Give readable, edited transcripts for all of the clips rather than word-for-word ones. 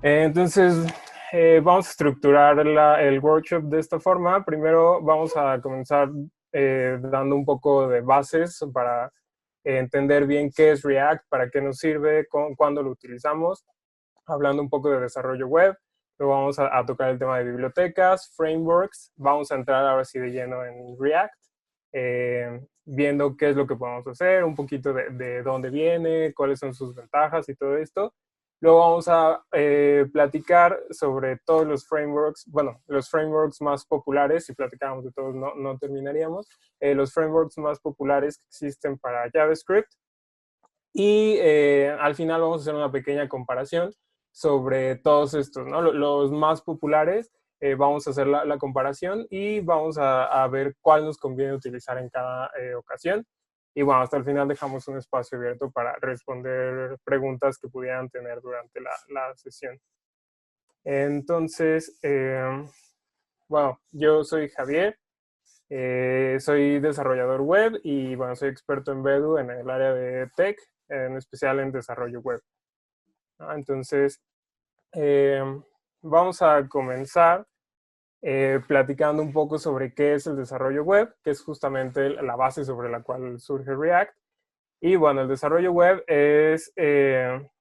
Entonces, vamos a estructurar el workshop de esta forma. Primero vamos a comenzar dando un poco de bases para entender bien qué es React, para qué nos sirve, cuándo lo utilizamos, hablando un poco de desarrollo web. Luego vamos a tocar el tema de bibliotecas, frameworks. Vamos a entrar ahora sí de lleno en React, viendo qué es lo que podemos hacer, un poquito de dónde viene, cuáles son sus ventajas y todo esto. Luego vamos a platicar sobre todos los frameworks, bueno, los frameworks más populares, si platicáramos de todos no terminaríamos, los frameworks más populares que existen para JavaScript. Y al final vamos a hacer una pequeña comparación sobre todos estos, ¿no? Los más populares, vamos a hacer la comparación y vamos a ver cuál nos conviene utilizar en cada ocasión. Y bueno, hasta el final dejamos un espacio abierto para responder preguntas que pudieran tener durante la sesión. Entonces, bueno, yo soy Javier, soy desarrollador web y bueno, soy experto en Bedu en el área de tech, en especial en desarrollo web, ¿no? Entonces, eh, vamos a comenzar platicando un poco sobre qué es el desarrollo web, que es justamente la base sobre la cual surge React. Y bueno, el desarrollo web es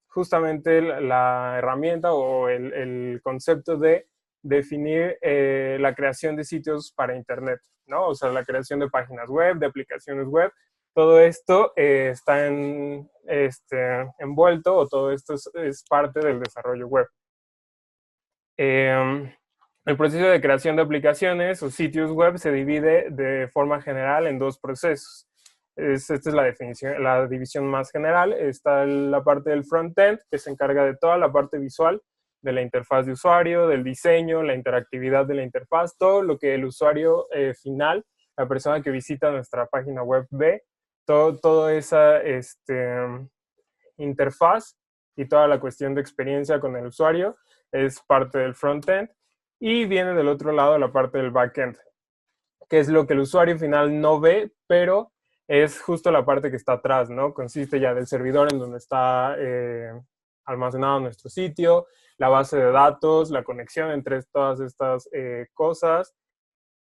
justamente la herramienta o el concepto de definir la creación de sitios para Internet, ¿no? O sea, la creación de páginas web, de aplicaciones web. Todo esto está envuelto, o todo esto es parte del desarrollo web. El proceso de creación de aplicaciones o sitios web se divide de forma general en dos procesos. Esta es la definición, la división más general. Está la parte del frontend, que se encarga de toda la parte visual, de la interfaz de usuario, del diseño, la interactividad de la interfaz, todo lo que el usuario final, la persona que visita nuestra página web ve, toda esa interfaz y toda la cuestión de experiencia con el usuario es parte del frontend. Y viene del otro lado la parte del backend, que es lo que el usuario final no ve, pero es justo la parte que está atrás, ¿no? Consiste ya del servidor en donde está almacenado nuestro sitio, la base de datos, la conexión entre todas estas cosas.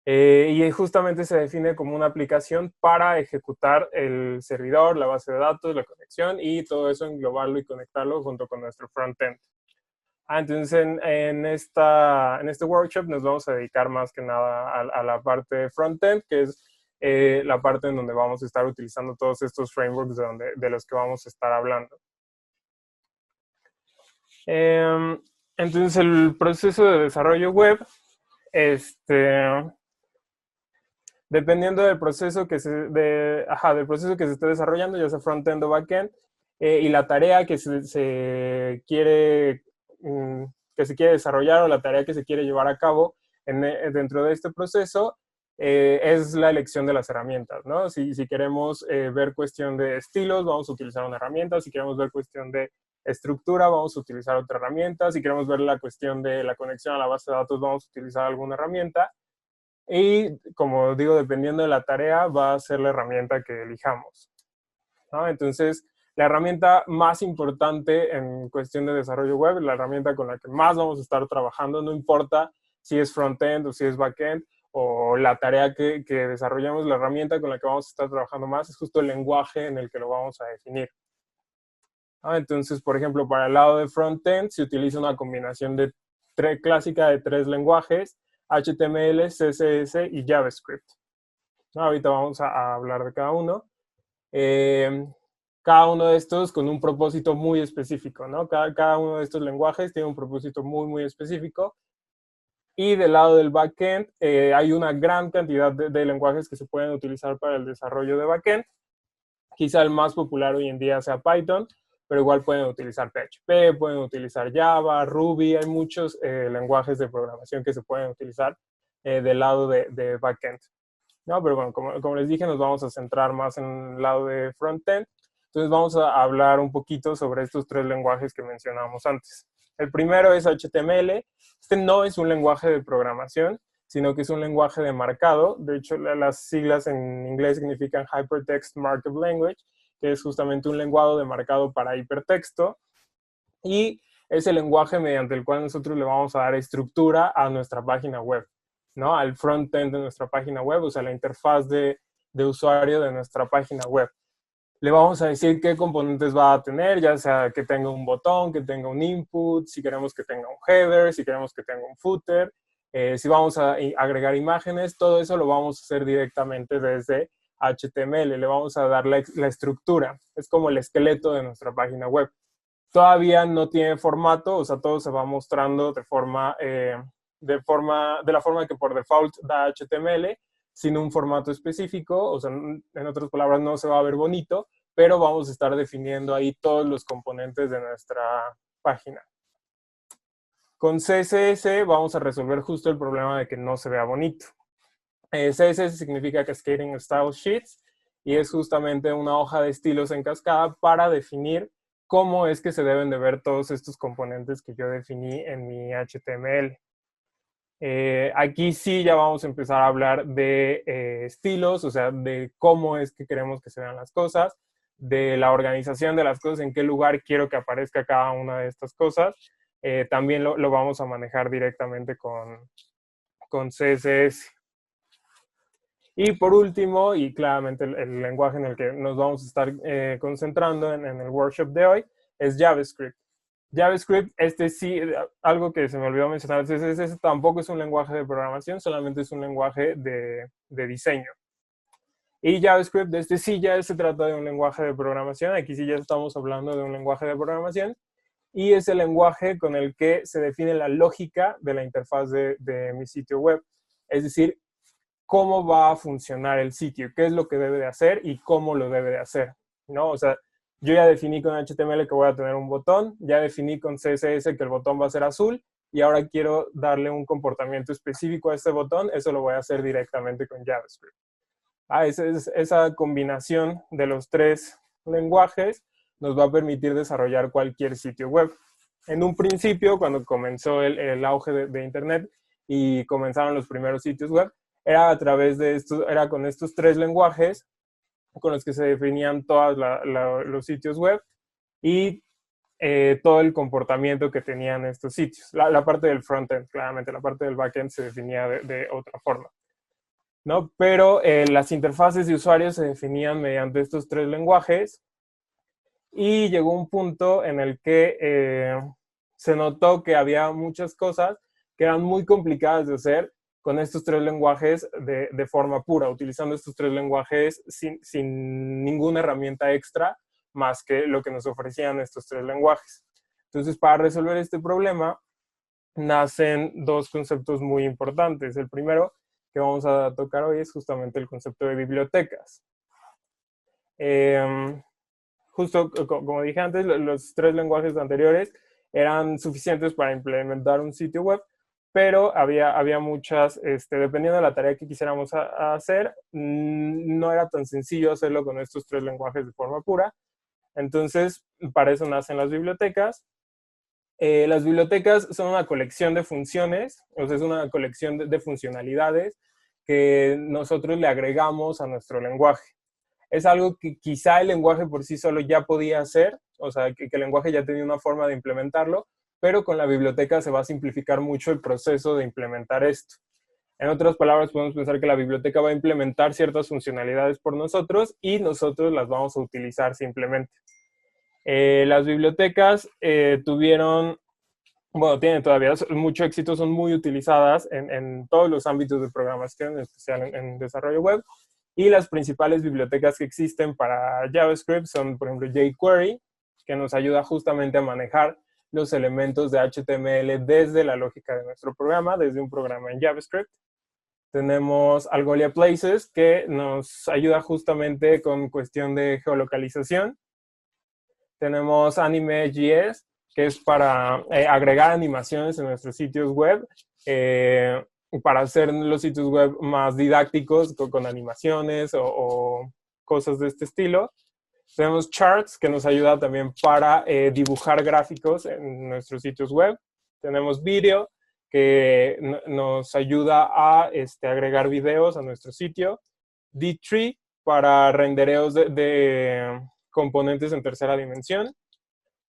Y justamente se define como una aplicación para ejecutar el servidor, la base de datos, la conexión y todo eso englobarlo y conectarlo junto con nuestro frontend. Entonces en este workshop nos vamos a dedicar más que nada a la parte de frontend, que es la parte en donde vamos a estar utilizando todos estos frameworks de los que vamos a estar hablando. Entonces el proceso de desarrollo web, dependiendo del proceso del proceso que se esté desarrollando, ya sea frontend o backend, y la tarea se quiere que se quiere desarrollar o la tarea que se quiere llevar a cabo dentro de este proceso, es la elección de las herramientas, ¿no? Si queremos ver cuestión de estilos, vamos a utilizar una herramienta. Si queremos ver cuestión de estructura, vamos a utilizar otra herramienta. Si queremos ver la cuestión de la conexión a la base de datos, vamos a utilizar alguna herramienta. Y como digo, dependiendo de la tarea, va a ser la herramienta que elijamos, ¿no? Entonces, la herramienta más importante en cuestión de desarrollo web, la herramienta con la que más vamos a estar trabajando, no importa si es frontend o si es backend, o la tarea que desarrollamos, la herramienta con la que vamos a estar trabajando más es justo el lenguaje en el que lo vamos a definir. Entonces, por ejemplo, para el lado de frontend se utiliza una combinación clásica de tres lenguajes: HTML, CSS y JavaScript. Ahorita vamos a hablar de cada uno. Cada uno de estos con un propósito muy específico, ¿no? Cada uno de estos lenguajes tiene un propósito muy específico. Y del lado del backend, hay una gran cantidad de lenguajes que se pueden utilizar para el desarrollo de backend. Quizá el más popular hoy en día sea Python, pero igual pueden utilizar PHP, pueden utilizar Java, Ruby. Hay muchos lenguajes de programación que se pueden utilizar del lado de backend. No, pero bueno, como les dije, nos vamos a centrar más en el lado de frontend. Entonces vamos a hablar un poquito sobre estos tres lenguajes que mencionábamos antes. El primero es HTML. Este no es un lenguaje de programación, sino que es un lenguaje de marcado. De hecho, las siglas en inglés significan Hypertext Markup Language, que es justamente un lenguaje de marcado para hipertexto. Y es el lenguaje mediante el cual nosotros le vamos a dar estructura a nuestra página web, ¿no? Al frontend de nuestra página web, o sea, la interfaz de usuario de nuestra página web. Le vamos a decir qué componentes va a tener, ya sea que tenga un botón, que tenga un input, si queremos que tenga un header, si queremos que tenga un footer, si vamos a agregar imágenes, todo eso lo vamos a hacer directamente desde HTML. Le vamos a dar la estructura. Es como el esqueleto de nuestra página web. Todavía no tiene formato, o sea, todo se va mostrando de la forma que por default da HTML, sin un formato específico, o sea, en otras palabras, no se va a ver bonito, pero vamos a estar definiendo ahí todos los componentes de nuestra página. Con CSS vamos a resolver justo el problema de que no se vea bonito. CSS significa Cascading Style Sheets y es justamente una hoja de estilos en cascada para definir cómo es que se deben de ver todos estos componentes que yo definí en mi HTML. Aquí sí ya vamos a empezar a hablar de estilos, o sea, de cómo es que queremos que se vean las cosas, de la organización de las cosas, en qué lugar quiero que aparezca cada una de estas cosas. También lo vamos a manejar directamente con CSS. Y por último, y claramente el lenguaje en el que nos vamos a estar concentrando en el workshop de hoy, es JavaScript. JavaScript, sí, algo que se me olvidó mencionar, CSS tampoco es un lenguaje de programación, solamente es un lenguaje de diseño. Y JavaScript, sí ya se trata de un lenguaje de programación, aquí sí ya estamos hablando de un lenguaje de programación, y es el lenguaje con el que se define la lógica de la interfaz de mi sitio web. Es decir, cómo va a funcionar el sitio, qué es lo que debe de hacer y cómo lo debe de hacer, ¿no? O sea, yo ya definí con HTML que voy a tener un botón, ya definí con CSS que el botón va a ser azul y ahora quiero darle un comportamiento específico a este botón, eso lo voy a hacer directamente con JavaScript. Esa combinación de los tres lenguajes nos va a permitir desarrollar cualquier sitio web. En un principio, cuando comenzó el auge de Internet y comenzaron los primeros sitios web, era a través de era con estos tres lenguajes con los que se definían todos los sitios web y todo el comportamiento que tenían estos sitios. La parte del frontend, claramente, la parte del backend se definía de otra forma, ¿no? Pero las interfaces de usuarios se definían mediante estos tres lenguajes y llegó un punto en el que se notó que había muchas cosas que eran muy complicadas de hacer con estos tres lenguajes de forma pura, utilizando estos tres lenguajes sin ninguna herramienta extra más que lo que nos ofrecían estos tres lenguajes. Entonces, para resolver este problema, nacen dos conceptos muy importantes. El primero que vamos a tocar hoy es justamente el concepto de bibliotecas. Justo como dije antes, los tres lenguajes anteriores eran suficientes para implementar un sitio web, pero había muchas, dependiendo de la tarea que quisiéramos hacer, no era tan sencillo hacerlo con estos tres lenguajes de forma pura. Entonces, para eso nacen las bibliotecas. Las bibliotecas son una colección de funciones, o sea, es una colección de funcionalidades que nosotros le agregamos a nuestro lenguaje. Es algo que quizá el lenguaje por sí solo ya podía hacer, o sea, que el lenguaje ya tenía una forma de implementarlo, pero con la biblioteca se va a simplificar mucho el proceso de implementar esto. En otras palabras, podemos pensar que la biblioteca va a implementar ciertas funcionalidades por nosotros y nosotros las vamos a utilizar simplemente. Las bibliotecas tienen todavía mucho éxito, son muy utilizadas en todos los ámbitos de programación, en especial en desarrollo web. Y las principales bibliotecas que existen para JavaScript son, por ejemplo, jQuery, que nos ayuda justamente a manejar los elementos de HTML desde la lógica de nuestro programa, desde un programa en JavaScript. Tenemos Algolia Places, que nos ayuda justamente con cuestión de geolocalización. Tenemos Anime.js, que es para agregar animaciones en nuestros sitios web, para hacer los sitios web más didácticos con animaciones o cosas de este estilo. Tenemos Charts, que nos ayuda también para dibujar gráficos en nuestros sitios web. Tenemos Video, que nos ayuda a agregar videos a nuestro sitio. D3, para rendereos de componentes en tercera dimensión.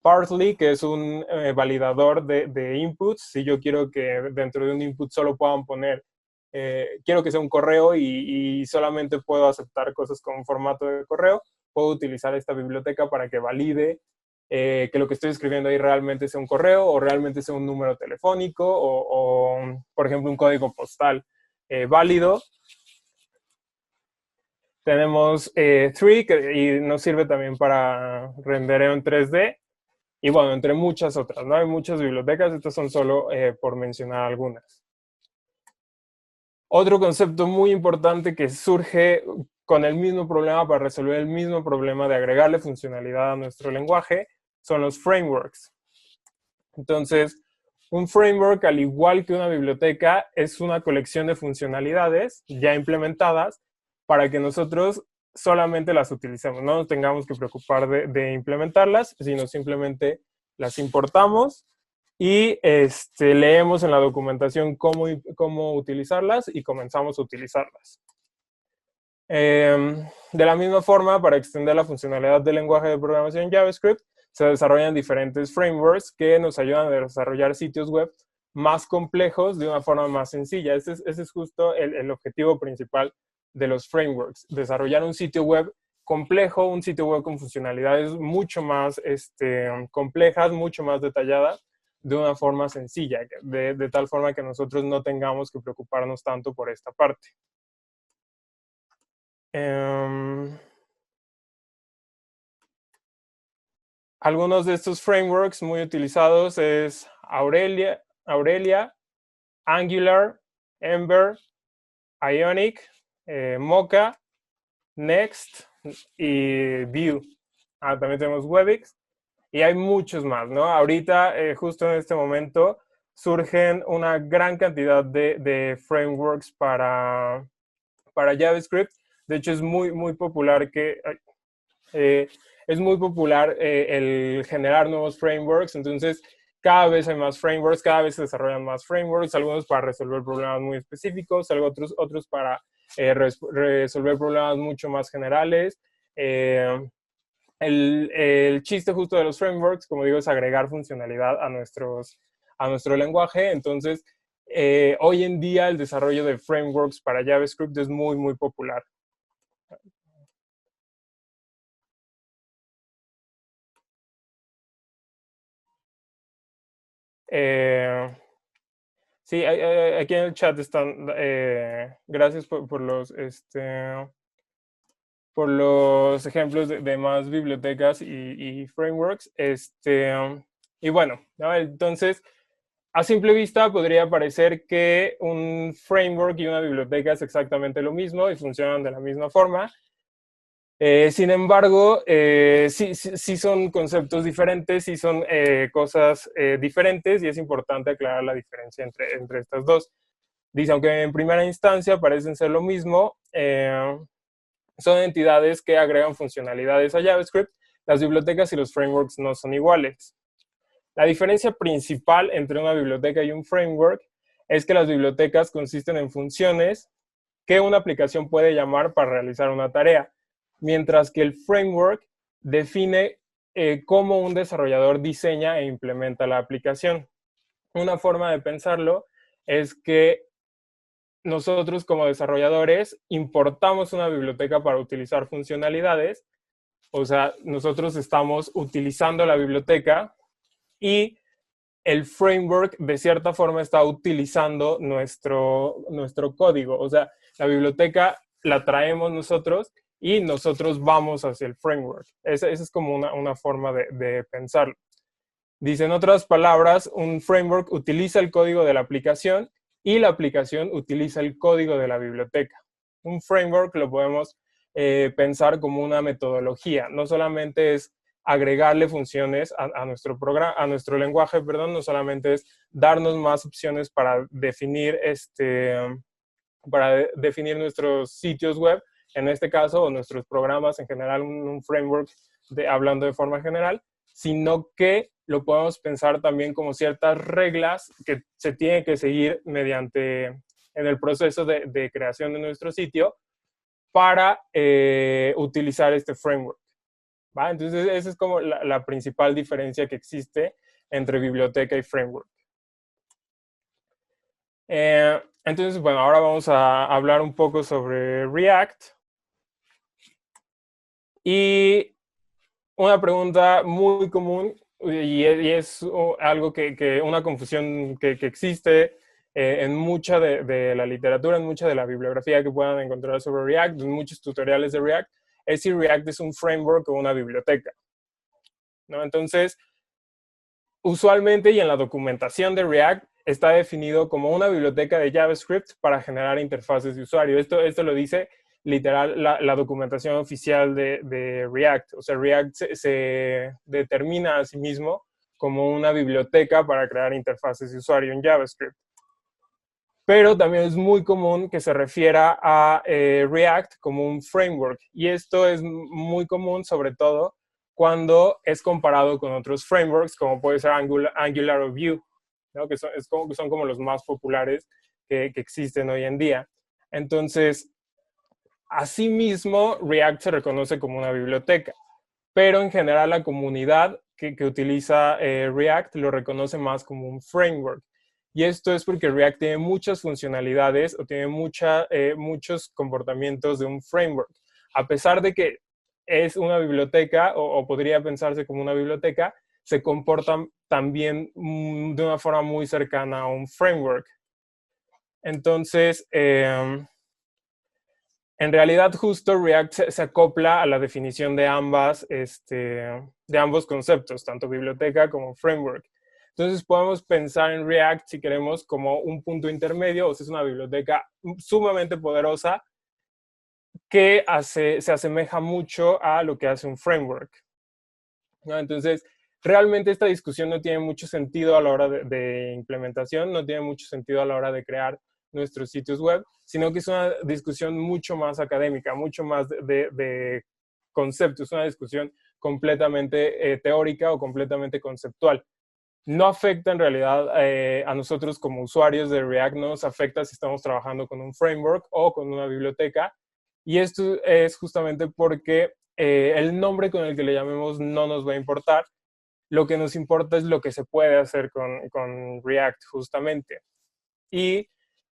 Partly, que es un validador de inputs. Si yo quiero que dentro de un input solo puedan poner, quiero que sea un correo y solamente puedo aceptar cosas con formato de correo, puedo utilizar esta biblioteca para que valide que lo que estoy escribiendo ahí realmente sea un correo o realmente sea un número telefónico o por ejemplo, un código postal válido. Tenemos Three, y nos sirve también para rendereo en 3D. Y bueno, entre muchas otras, ¿no? Hay muchas bibliotecas, estas son solo por mencionar algunas. Otro concepto muy importante que surge con el mismo problema para resolver el mismo problema de agregarle funcionalidad a nuestro lenguaje son los frameworks. Entonces, un framework, al igual que una biblioteca, es una colección de funcionalidades ya implementadas para que nosotros solamente las utilicemos. No nos tengamos que preocupar de implementarlas, sino simplemente las importamos y leemos en la documentación cómo utilizarlas y comenzamos a utilizarlas. De la misma forma, para extender la funcionalidad del lenguaje de programación JavaScript, se desarrollan diferentes frameworks que nos ayudan a desarrollar sitios web más complejos de una forma más sencilla. Ese es justo el objetivo principal de los frameworks, desarrollar un sitio web complejo, un sitio web con funcionalidades mucho más complejas, mucho más detalladas, de una forma sencilla, de tal forma que nosotros no tengamos que preocuparnos tanto por esta parte. Algunos de estos frameworks muy utilizados es Aurelia, Angular, Ember, Ionic, Mocha, Next y Vue. También tenemos Webix y hay muchos más, ¿no? Ahorita, justo en este momento, surgen una gran cantidad de frameworks para JavaScript. De hecho, es muy popular el generar nuevos frameworks. Entonces, cada vez hay más frameworks, cada vez se desarrollan más frameworks, algunos para resolver problemas muy específicos, otros para resolver problemas mucho más generales. El chiste justo de los frameworks, como digo, es agregar funcionalidad a nuestro lenguaje. Entonces, hoy en día el desarrollo de frameworks para JavaScript es muy popular. Sí, aquí en el chat están, gracias por los ejemplos de más bibliotecas y frameworks. Y bueno, ¿no? Entonces, a simple vista podría parecer que un framework y una biblioteca es exactamente lo mismo y funcionan de la misma forma. Sin embargo, sí son conceptos diferentes, sí son cosas diferentes y es importante aclarar la diferencia entre estas dos. Dice, aunque en primera instancia parecen ser lo mismo, son entidades que agregan funcionalidades a JavaScript. Las bibliotecas y los frameworks no son iguales. La diferencia principal entre una biblioteca y un framework es que las bibliotecas consisten en funciones que una aplicación puede llamar para realizar una tarea, mientras que el framework define cómo un desarrollador diseña e implementa la aplicación. Una forma de pensarlo es que nosotros como desarrolladores importamos una biblioteca para utilizar funcionalidades, o sea, nosotros estamos utilizando la biblioteca y el framework de cierta forma está utilizando nuestro código. O sea, la biblioteca la traemos nosotros y nosotros vamos hacia el framework. Esa es como una forma de pensarlo. Dice, en otras palabras, un framework utiliza el código de la aplicación y la aplicación utiliza el código de la biblioteca. Un framework lo podemos pensar como una metodología. No solamente es agregarle funciones a nuestro lenguaje, no solamente es darnos más opciones para definir nuestros sitios web, en este caso, o nuestros programas en general, un framework hablando de forma general, sino que lo podemos pensar también como ciertas reglas que se tienen que seguir en el proceso de creación de nuestro sitio para utilizar este framework. ¿va? Entonces, esa es como la principal diferencia que existe entre biblioteca y framework. Entonces, bueno, ahora vamos a hablar un poco sobre React. Y una pregunta muy común, y es algo una confusión que existe en mucha de la literatura, en mucha de la bibliografía que puedan encontrar sobre React, en muchos tutoriales de React, es si React es un framework o una biblioteca, ¿no? Entonces, usualmente y en la documentación de React está definido como una biblioteca de JavaScript para generar interfaces de usuario. Esto lo dice literal la documentación oficial de React. O sea, React se determina a sí mismo como una biblioteca para crear interfaces de usuario en JavaScript. Pero también es muy común que se refiera a React como un framework. Y esto es muy común, sobre todo, cuando es comparado con otros frameworks, como puede ser Angular o Vue, ¿no? Que son como los más populares que existen hoy en día. Entonces, asimismo, React se reconoce como una biblioteca, pero en general la comunidad que utiliza React lo reconoce más como un framework. Y esto es porque React tiene muchas funcionalidades o tiene muchos comportamientos de un framework. A pesar de que es una biblioteca o podría pensarse como una biblioteca, se comportan también de una forma muy cercana a un framework. Entonces, en realidad justo React se acopla a la definición de ambos conceptos, tanto biblioteca como framework. Entonces podemos pensar en React, si queremos, como un punto intermedio, o sea, es una biblioteca sumamente poderosa que se asemeja mucho a lo que hace un framework, ¿no? Entonces, realmente esta discusión no tiene mucho sentido a la hora de implementación, no tiene mucho sentido a la hora de crear nuestros sitios web, sino que es una discusión mucho más académica, mucho más de conceptos, una discusión completamente teórica o completamente conceptual. No afecta en realidad a nosotros como usuarios de React, no nos afecta si estamos trabajando con un framework o con una biblioteca. Y esto es justamente porque el nombre con el que le llamemos no nos va a importar. Lo que nos importa es lo que se puede hacer con React justamente. Y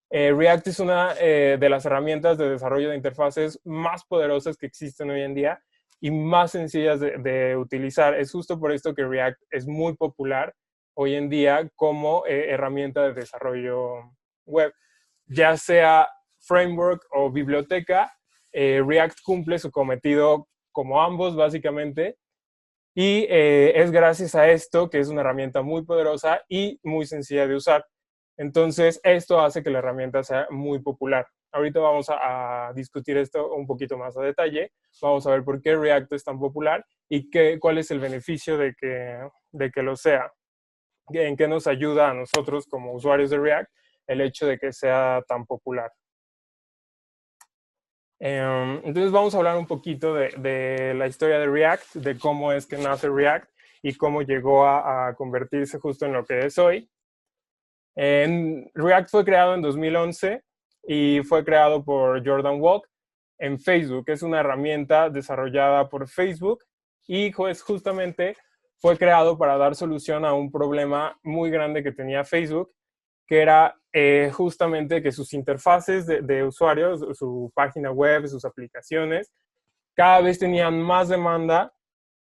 React es una de las herramientas de desarrollo de interfaces más poderosas que existen hoy en día y más sencillas de utilizar. Es justo por esto que React es muy popular hoy en día como herramienta de desarrollo web. Ya sea framework o biblioteca, React cumple su cometido como ambos, básicamente. Y es gracias a esto que es una herramienta muy poderosa y muy sencilla de usar. Entonces, esto hace que la herramienta sea muy popular. Ahorita vamos a discutir esto un poquito más a detalle. Vamos a ver por qué React es tan popular y cuál es el beneficio de que lo sea. En qué nos ayuda a nosotros como usuarios de React el hecho de que sea tan popular. Entonces vamos a hablar un poquito de la historia de React, de cómo es que nace React y cómo llegó a convertirse justo en lo que es hoy. React fue creado en 2011 y fue creado por Jordan Walke en Facebook. Es una herramienta desarrollada por Facebook y justamente fue creado para dar solución a un problema muy grande que tenía Facebook, que era justamente que sus interfaces de usuarios, su página web, sus aplicaciones, cada vez tenían más demanda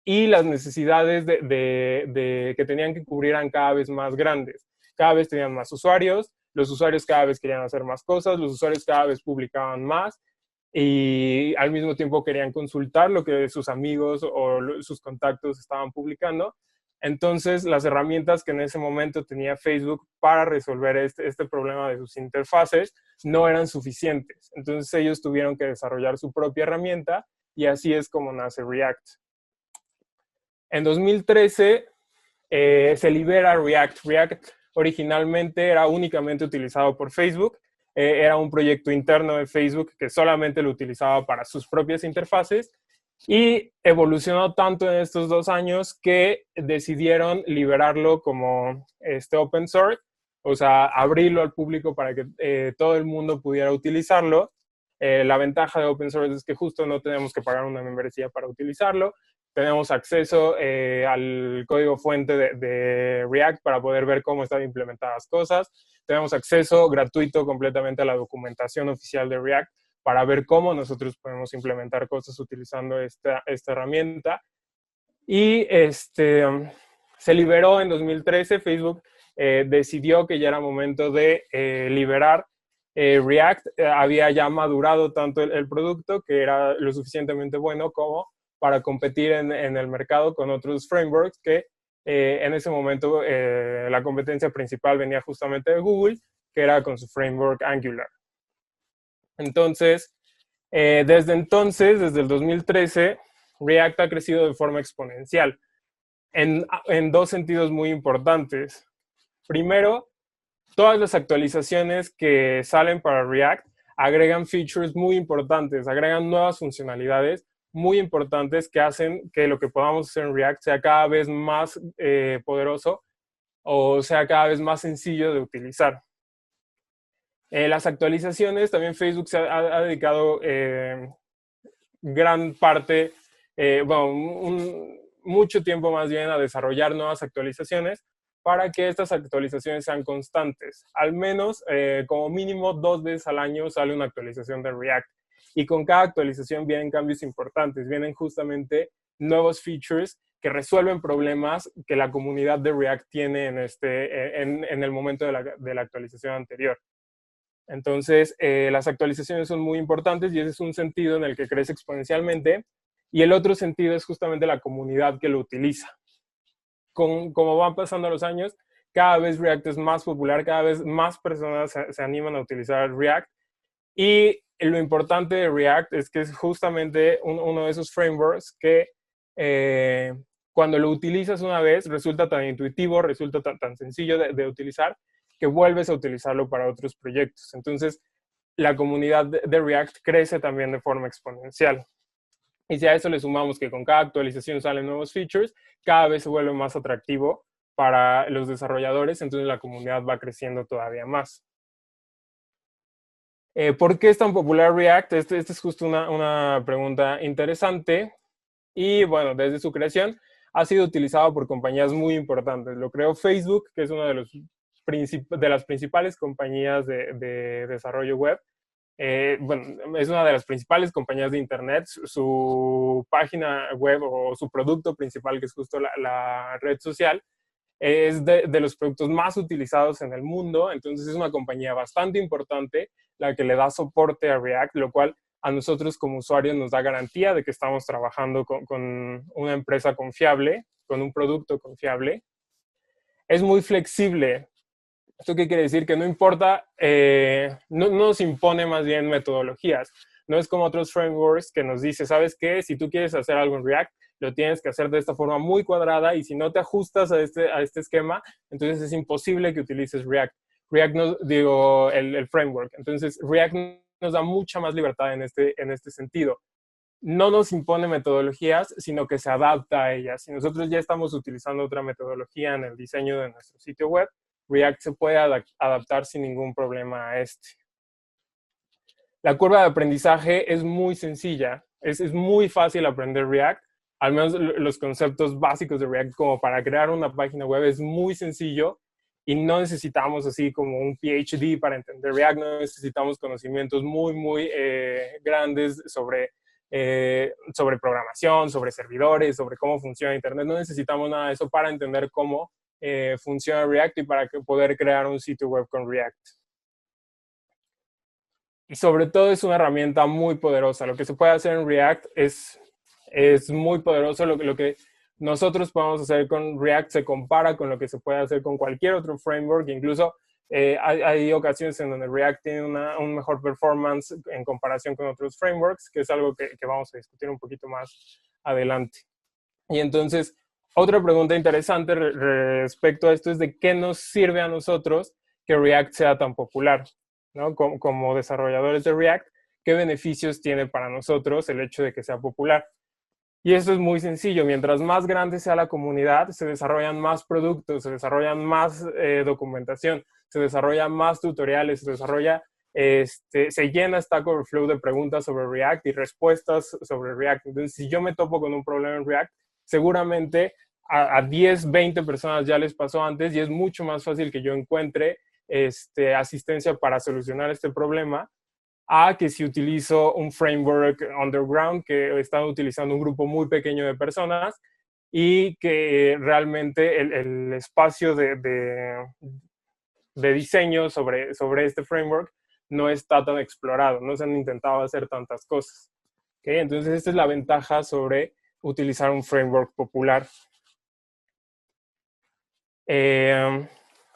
y las necesidades que tenían que cubrir eran cada vez más grandes. Cada vez tenían más usuarios, los usuarios cada vez querían hacer más cosas, los usuarios cada vez publicaban más y al mismo tiempo querían consultar lo que sus amigos o sus contactos estaban publicando. Entonces, las herramientas que en ese momento tenía Facebook para resolver este problema de sus interfaces no eran suficientes. Entonces, ellos tuvieron que desarrollar su propia herramienta y así es como nace React. En 2013 se libera React. React originalmente era únicamente utilizado por Facebook. Era un proyecto interno de Facebook que solamente lo utilizaba para sus propias interfaces y evolucionó tanto en estos 2 años que decidieron liberarlo como open source, o sea, abrirlo al público para que todo el mundo pudiera utilizarlo. La ventaja de open source es que justo no tenemos que pagar una membresía para utilizarlo tenemos acceso al código fuente de React para poder ver cómo están implementadas cosas. Tenemos acceso gratuito completamente a la documentación oficial de React para ver cómo nosotros podemos implementar cosas utilizando esta herramienta. Y se liberó en 2013, Facebook decidió que ya era momento de liberar React. Había ya madurado tanto el producto que era lo suficientemente bueno como para competir en el mercado con otros frameworks que en ese momento la competencia principal venía justamente de Google, que era con su framework Angular. Entonces, desde el 2013, React ha crecido de forma exponencial en dos sentidos muy importantes. Primero, todas las actualizaciones que salen para React agregan features muy importantes, agregan nuevas funcionalidades muy importantes que hacen que lo que podamos hacer en React sea cada vez más poderoso o sea cada vez más sencillo de utilizar. Las actualizaciones, también Facebook se ha dedicado gran parte, mucho tiempo más bien a desarrollar nuevas actualizaciones para que estas actualizaciones sean constantes. Al menos, como mínimo, 2 veces al año sale una actualización de React. Y con cada actualización vienen cambios importantes, vienen justamente nuevos features que resuelven problemas que la comunidad de React tiene en el momento de la actualización anterior. Entonces, las actualizaciones son muy importantes y ese es un sentido en el que crece exponencialmente. Y el otro sentido es justamente la comunidad que lo utiliza. Como van pasando los años, cada vez React es más popular, cada vez más personas se animan a utilizar React. Y lo importante de React es que es justamente uno de esos frameworks que cuando lo utilizas una vez resulta tan intuitivo, resulta tan sencillo de utilizar, que vuelves a utilizarlo para otros proyectos. Entonces, la comunidad de React crece también de forma exponencial. Y si a eso le sumamos que con cada actualización salen nuevos features, cada vez se vuelve más atractivo para los desarrolladores, entonces la comunidad va creciendo todavía más. ¿Por qué es tan popular React? Esta es justo una pregunta interesante. Y bueno, desde su creación ha sido utilizado por compañías muy importantes. Lo creó Facebook, que es una de las principales compañías de desarrollo web. Es una de las principales compañías de Internet. Su página web o su producto principal, que es justo la red social, es de los productos más utilizados en el mundo. Entonces es una compañía bastante importante la que le da soporte a React, lo cual a nosotros como usuarios nos da garantía de que estamos trabajando con una empresa confiable, con un producto confiable. Es muy flexible. ¿Esto qué quiere decir? Que no importa, no nos impone más bien metodologías. No es como otros frameworks que nos dice, ¿sabes qué? Si tú quieres hacer algo en React, lo tienes que hacer de esta forma muy cuadrada y si no te ajustas a este esquema, entonces es imposible que utilices React. El framework. Entonces, React nos da mucha más libertad en este sentido. No nos impone metodologías, sino que se adapta a ellas. Si nosotros ya estamos utilizando otra metodología en el diseño de nuestro sitio web, React se puede adaptar sin ningún problema a este. La curva de aprendizaje es muy sencilla. Es muy fácil aprender React. Al menos los conceptos básicos de React como para crear una página web es muy sencillo y no necesitamos así como un PhD para entender React. No necesitamos conocimientos muy grandes sobre programación, sobre servidores, sobre cómo funciona Internet. No necesitamos nada de eso para entender cómo funciona React y para poder crear un sitio web con React. Y sobre todo es una herramienta muy poderosa. Lo que se puede hacer en React es muy poderoso. Lo que nosotros podemos hacer con React se compara con lo que se puede hacer con cualquier otro framework. Incluso hay ocasiones en donde React tiene un mejor performance en comparación con otros frameworks, que es algo que vamos a discutir un poquito más adelante. Y entonces, otra pregunta interesante respecto a esto es de qué nos sirve a nosotros que React sea tan popular, ¿no? Como desarrolladores de React, ¿qué beneficios tiene para nosotros el hecho de que sea popular? Y eso es muy sencillo. Mientras más grande sea la comunidad, se desarrollan más productos, se desarrollan más documentación, se desarrollan más tutoriales, se llena Stack Overflow de preguntas sobre React y respuestas sobre React. Entonces, si yo me topo con un problema en React, seguramente a 10, 20 personas ya les pasó antes y es mucho más fácil que yo encuentre asistencia para solucionar este problema a que si utilizo un framework underground que está utilizando un grupo muy pequeño de personas y que realmente el espacio de diseño sobre este framework no está tan explorado, no se han intentado hacer tantas cosas. ¿Okay? Entonces, esta es la ventaja sobre utilizar un framework popular.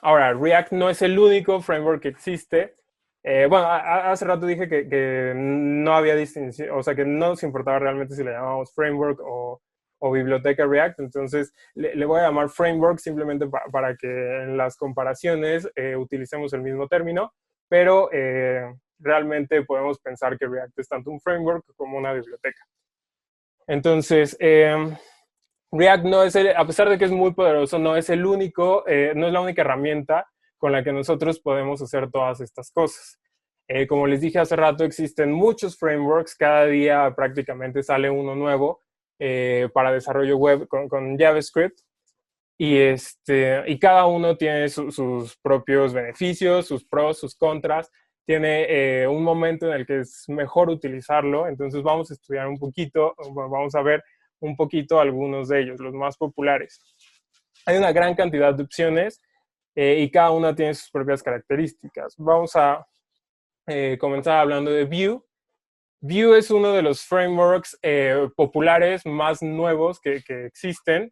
Ahora, React no es el único framework que existe. Bueno, hace rato dije que no había distinción, o sea, que no nos importaba realmente si le llamábamos framework o biblioteca React. Entonces, le voy a llamar framework simplemente para que en las comparaciones utilicemos el mismo término, pero realmente podemos pensar que React es tanto un framework como una biblioteca. Entonces, React no es, a pesar de que es muy poderoso, no es el único, no es la única herramienta con la que nosotros podemos hacer todas estas cosas. Como les dije hace rato, existen muchos frameworks, cada día prácticamente sale uno nuevo para desarrollo web con JavaScript. Y cada uno tiene sus propios beneficios, sus pros, sus contras. Tiene un momento en el que es mejor utilizarlo. Entonces vamos a estudiar un poquito, vamos a ver un poquito algunos de ellos, los más populares. Hay una gran cantidad de opciones y cada una tiene sus propias características. Vamos a comenzar hablando de Vue. Vue es uno de los frameworks populares más nuevos que existen.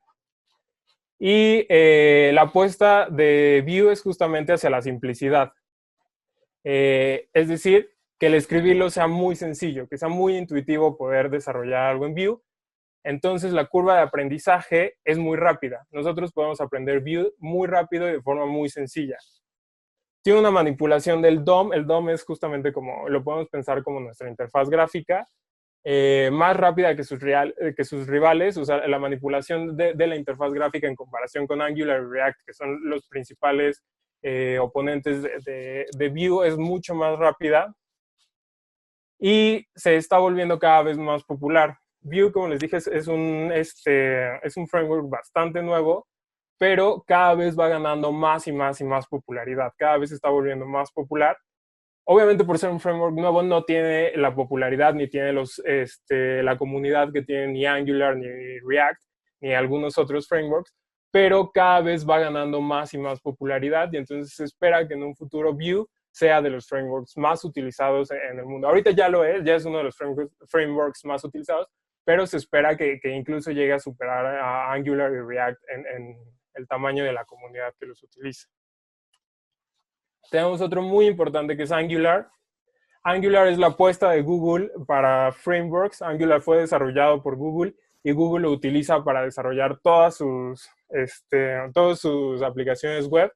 Y la apuesta de Vue es justamente hacia la simplicidad. Es decir, que el escribirlo sea muy sencillo, que sea muy intuitivo poder desarrollar algo en Vue. Entonces la curva de aprendizaje es muy rápida. Nosotros podemos aprender Vue muy rápido y de forma muy sencilla. Tiene una manipulación del DOM. El DOM es justamente como, lo podemos pensar como nuestra interfaz gráfica, más rápida que sus rivales. O sea, la manipulación de la interfaz gráfica en comparación con Angular y React, que son los principales oponentes de Vue, es mucho más rápida y se está volviendo cada vez más popular. Vue, como les dije, es un framework bastante nuevo, pero cada vez va ganando más y más y más popularidad. Cada vez se está volviendo más popular. Obviamente, por ser un framework nuevo, no tiene la popularidad ni tiene la comunidad que tiene ni Angular, ni React, ni algunos otros frameworks, pero cada vez va ganando más y más popularidad y entonces se espera que en un futuro Vue sea de los frameworks más utilizados en el mundo. Ahorita ya lo es, ya es uno de los frameworks más utilizados, pero se espera que incluso llegue a superar a Angular y React en el tamaño de la comunidad que los utiliza. Tenemos otro muy importante que es Angular. Angular es la apuesta de Google para frameworks. Angular fue desarrollado por Google y Google lo utiliza para desarrollar todas sus aplicaciones web.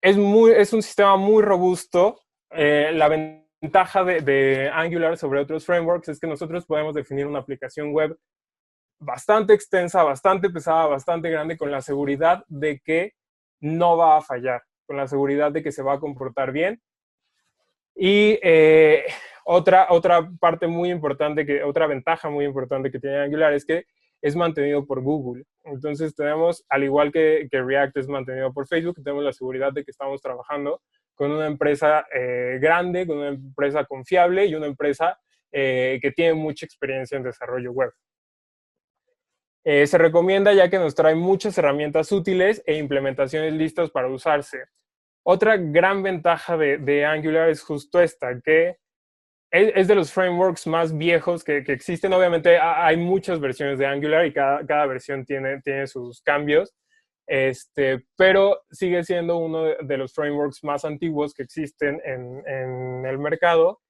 Es un sistema muy robusto. La ventaja de Angular sobre otros frameworks es que nosotros podemos definir una aplicación web bastante extensa, bastante pesada, bastante grande, con la seguridad de que no va a fallar, con la seguridad de que se va a comportar bien. Y otra parte muy importante, otra ventaja muy importante que tiene Angular es que es mantenido por Google. Entonces tenemos, al igual que React es mantenido por Facebook, tenemos la seguridad de que estamos trabajando con una empresa grande, con una empresa confiable y una empresa que tiene mucha experiencia en desarrollo web. Se recomienda ya que nos trae muchas herramientas útiles e implementaciones listas para usarse. Otra gran ventaja de Angular es justo esta, que es de los frameworks más viejos que existen. Obviamente hay muchas versiones de Angular y cada versión tiene sus cambios, pero sigue siendo uno de los frameworks más antiguos que existen en el mercado.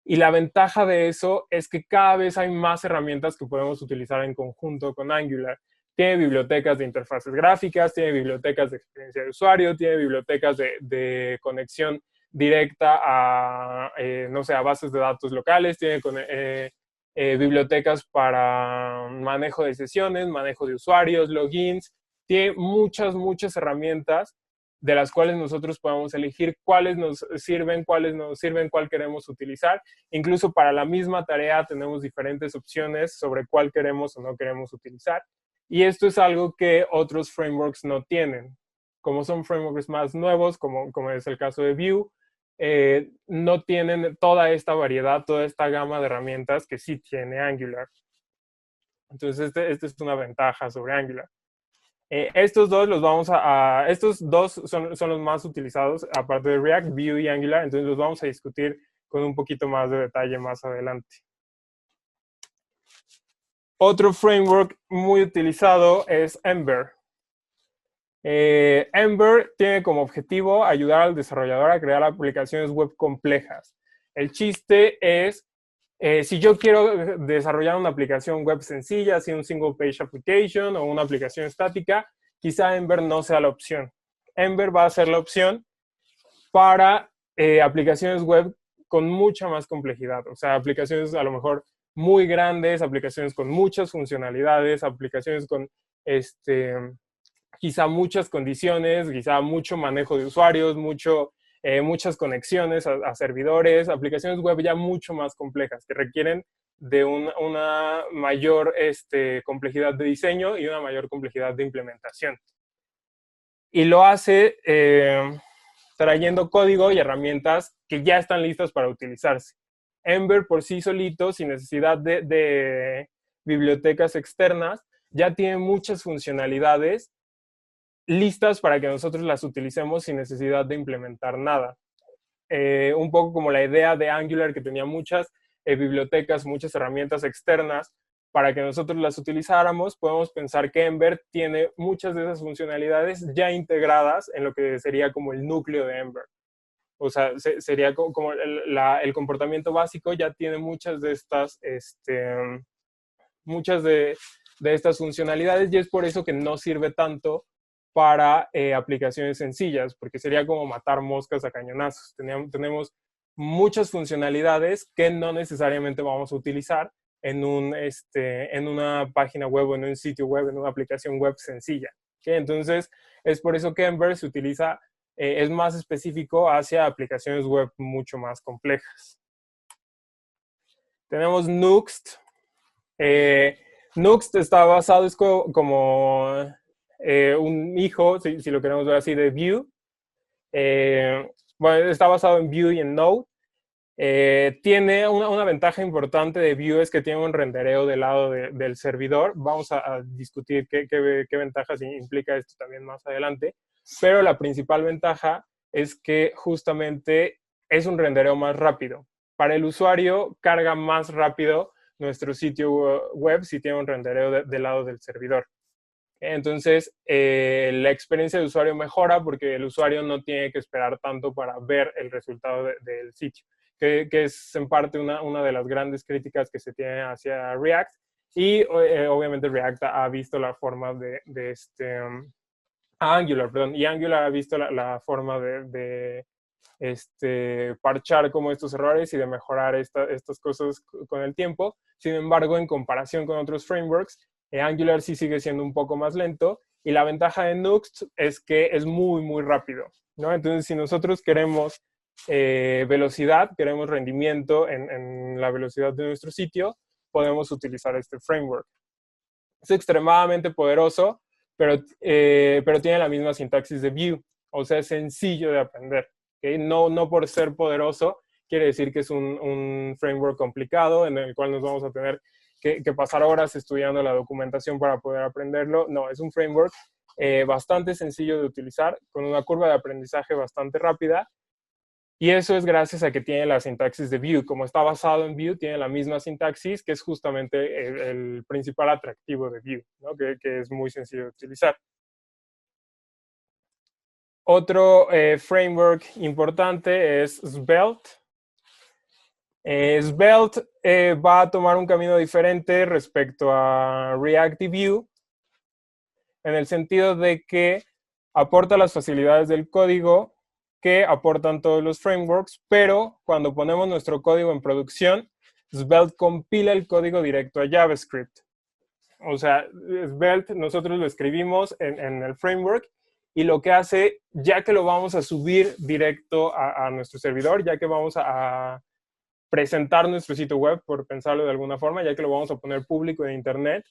Y la ventaja de eso es que cada vez hay más herramientas que podemos utilizar en conjunto con Angular. Tiene bibliotecas de interfaces gráficas, tiene bibliotecas de experiencia de usuario, tiene bibliotecas de conexión directa a, no sé, a bases de datos locales, tiene bibliotecas para manejo de sesiones, manejo de usuarios, logins, tiene muchas herramientas de las cuales nosotros podemos elegir cuáles nos sirven, cuál queremos utilizar. Incluso para la misma tarea tenemos diferentes opciones sobre cuál queremos o no queremos utilizar. Y esto es algo que otros frameworks no tienen. Como son frameworks más nuevos, como es el caso de Vue, no tienen toda esta variedad, toda esta gama de herramientas que sí tiene Angular. Entonces, esta es una ventaja sobre Angular. Estos dos son los más utilizados, aparte de React, Vue y Angular, entonces los vamos a discutir con un poquito más de detalle más adelante. Otro framework muy utilizado es Ember. Ember tiene como objetivo ayudar al desarrollador a crear aplicaciones web complejas. El chiste es, si yo quiero desarrollar una aplicación web sencilla, así un single page application o una aplicación estática, quizá Ember no sea la opción. Ember va a ser la opción para aplicaciones web con mucha más complejidad. O sea, aplicaciones a lo mejor muy grandes, aplicaciones con muchas funcionalidades, aplicaciones con quizá muchas condiciones, quizá mucho manejo de usuarios, muchas conexiones a servidores, aplicaciones web ya mucho más complejas que requieren de una mayor complejidad de diseño y una mayor complejidad de implementación. Y lo hace trayendo código y herramientas que ya están listas para utilizarse. Ember por sí solito, sin necesidad de bibliotecas externas, ya tiene muchas funcionalidades listas para que nosotros las utilicemos sin necesidad de implementar nada. Un poco como la idea de Angular, que tenía muchas bibliotecas, muchas herramientas externas para que nosotros las utilizáramos, podemos pensar que Ember tiene muchas de esas funcionalidades ya integradas en lo que sería como el núcleo de Ember. O sea, sería como el comportamiento básico ya tiene muchas de estas, estas funcionalidades, y es por eso que no sirve tanto para aplicaciones sencillas, porque sería como matar moscas a cañonazos. Tenemos muchas funcionalidades que no necesariamente vamos a utilizar en una página web o en un sitio web, en una aplicación web sencilla. ¿Okay? Entonces, es por eso que Ember se utiliza, es más específico hacia aplicaciones web mucho más complejas. Tenemos Nuxt. Nuxt está basado, es como un hijo, si lo queremos ver así, de Vue. Bueno, está basado en Vue y en Node. Tiene una ventaja importante de Vue, es que tiene un rendereo del lado del servidor. Vamos a discutir qué ventajas implica esto también más adelante. Pero la principal ventaja es que justamente es un rendereo más rápido. Para el usuario carga más rápido nuestro sitio web si tiene un rendereo del lado del servidor. Entonces, la experiencia de usuario mejora porque el usuario no tiene que esperar tanto para ver el resultado del sitio, que es en parte una de las grandes críticas que se tiene hacia React. Y obviamente React ha visto la forma Angular, perdón, y Angular ha visto la forma de parchar como estos errores y de mejorar estas cosas con el tiempo. Sin embargo, en comparación con otros frameworks, Angular sí sigue siendo un poco más lento, y la ventaja de Nuxt es que es muy, muy rápido, ¿no? Entonces, si nosotros queremos velocidad, queremos rendimiento en la velocidad de nuestro sitio, podemos utilizar este framework. Es extremadamente poderoso, pero tiene la misma sintaxis de Vue, o sea, es sencillo de aprender. ¿Okay? No por ser poderoso quiere decir que es un framework complicado en el cual nos vamos a tener que pasar horas estudiando la documentación para poder aprenderlo. No, es un framework bastante sencillo de utilizar, con una curva de aprendizaje bastante rápida, y eso es gracias a que tiene la sintaxis de Vue. Como está basado en Vue, tiene la misma sintaxis, que es justamente el principal atractivo de Vue, ¿no? que es muy sencillo de utilizar. Otro framework importante es Svelte. Svelte va a tomar un camino diferente respecto a React y Vue, en el sentido de que aporta las facilidades del código que aportan todos los frameworks, pero cuando ponemos nuestro código en producción, Svelte compila el código directo a JavaScript. O sea, Svelte nosotros lo escribimos en el framework, y lo que hace, ya que lo vamos a subir directo a nuestro servidor, ya que vamos a presentar nuestro sitio web, por pensarlo de alguna forma, ya que lo vamos a poner público en Internet,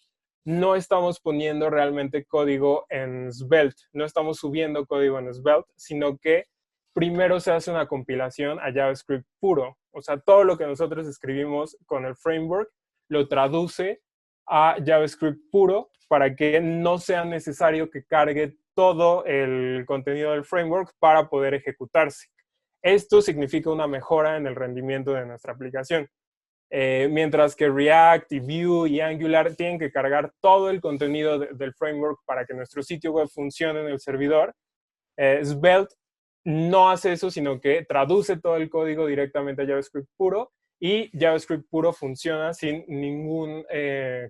no estamos poniendo realmente código en Svelte, no estamos subiendo código en Svelte, sino que primero se hace una compilación a JavaScript puro. O sea, todo lo que nosotros escribimos con el framework lo traduce a JavaScript puro para que no sea necesario que cargue todo el contenido del framework para poder ejecutarse. Esto significa una mejora en el rendimiento de nuestra aplicación. Mientras que React y Vue y Angular tienen que cargar todo el contenido del framework para que nuestro sitio web funcione en el servidor, Svelte no hace eso, sino que traduce todo el código directamente a JavaScript puro, y JavaScript puro funciona sin ninguna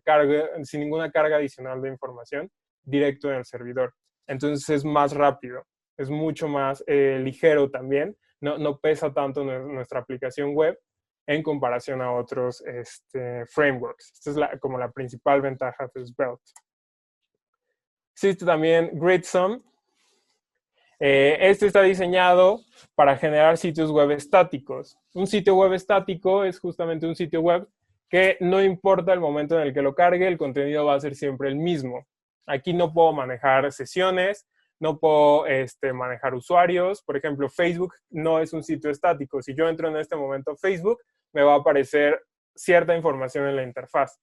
carga adicional de información directo en el servidor. Entonces es más rápido, es mucho más ligero también, no pesa tanto nuestra aplicación web en comparación a otros frameworks. Esta es como la principal ventaja de Svelte. Existe también Gridsom. Este está diseñado para generar sitios web estáticos. Un sitio web estático es justamente un sitio web que no importa el momento en el que lo cargue, el contenido va a ser siempre el mismo. Aquí no puedo manejar sesiones, no puedo manejar usuarios. Por ejemplo, Facebook no es un sitio estático. Si yo entro en este momento a Facebook, me va a aparecer cierta información en la interfaz.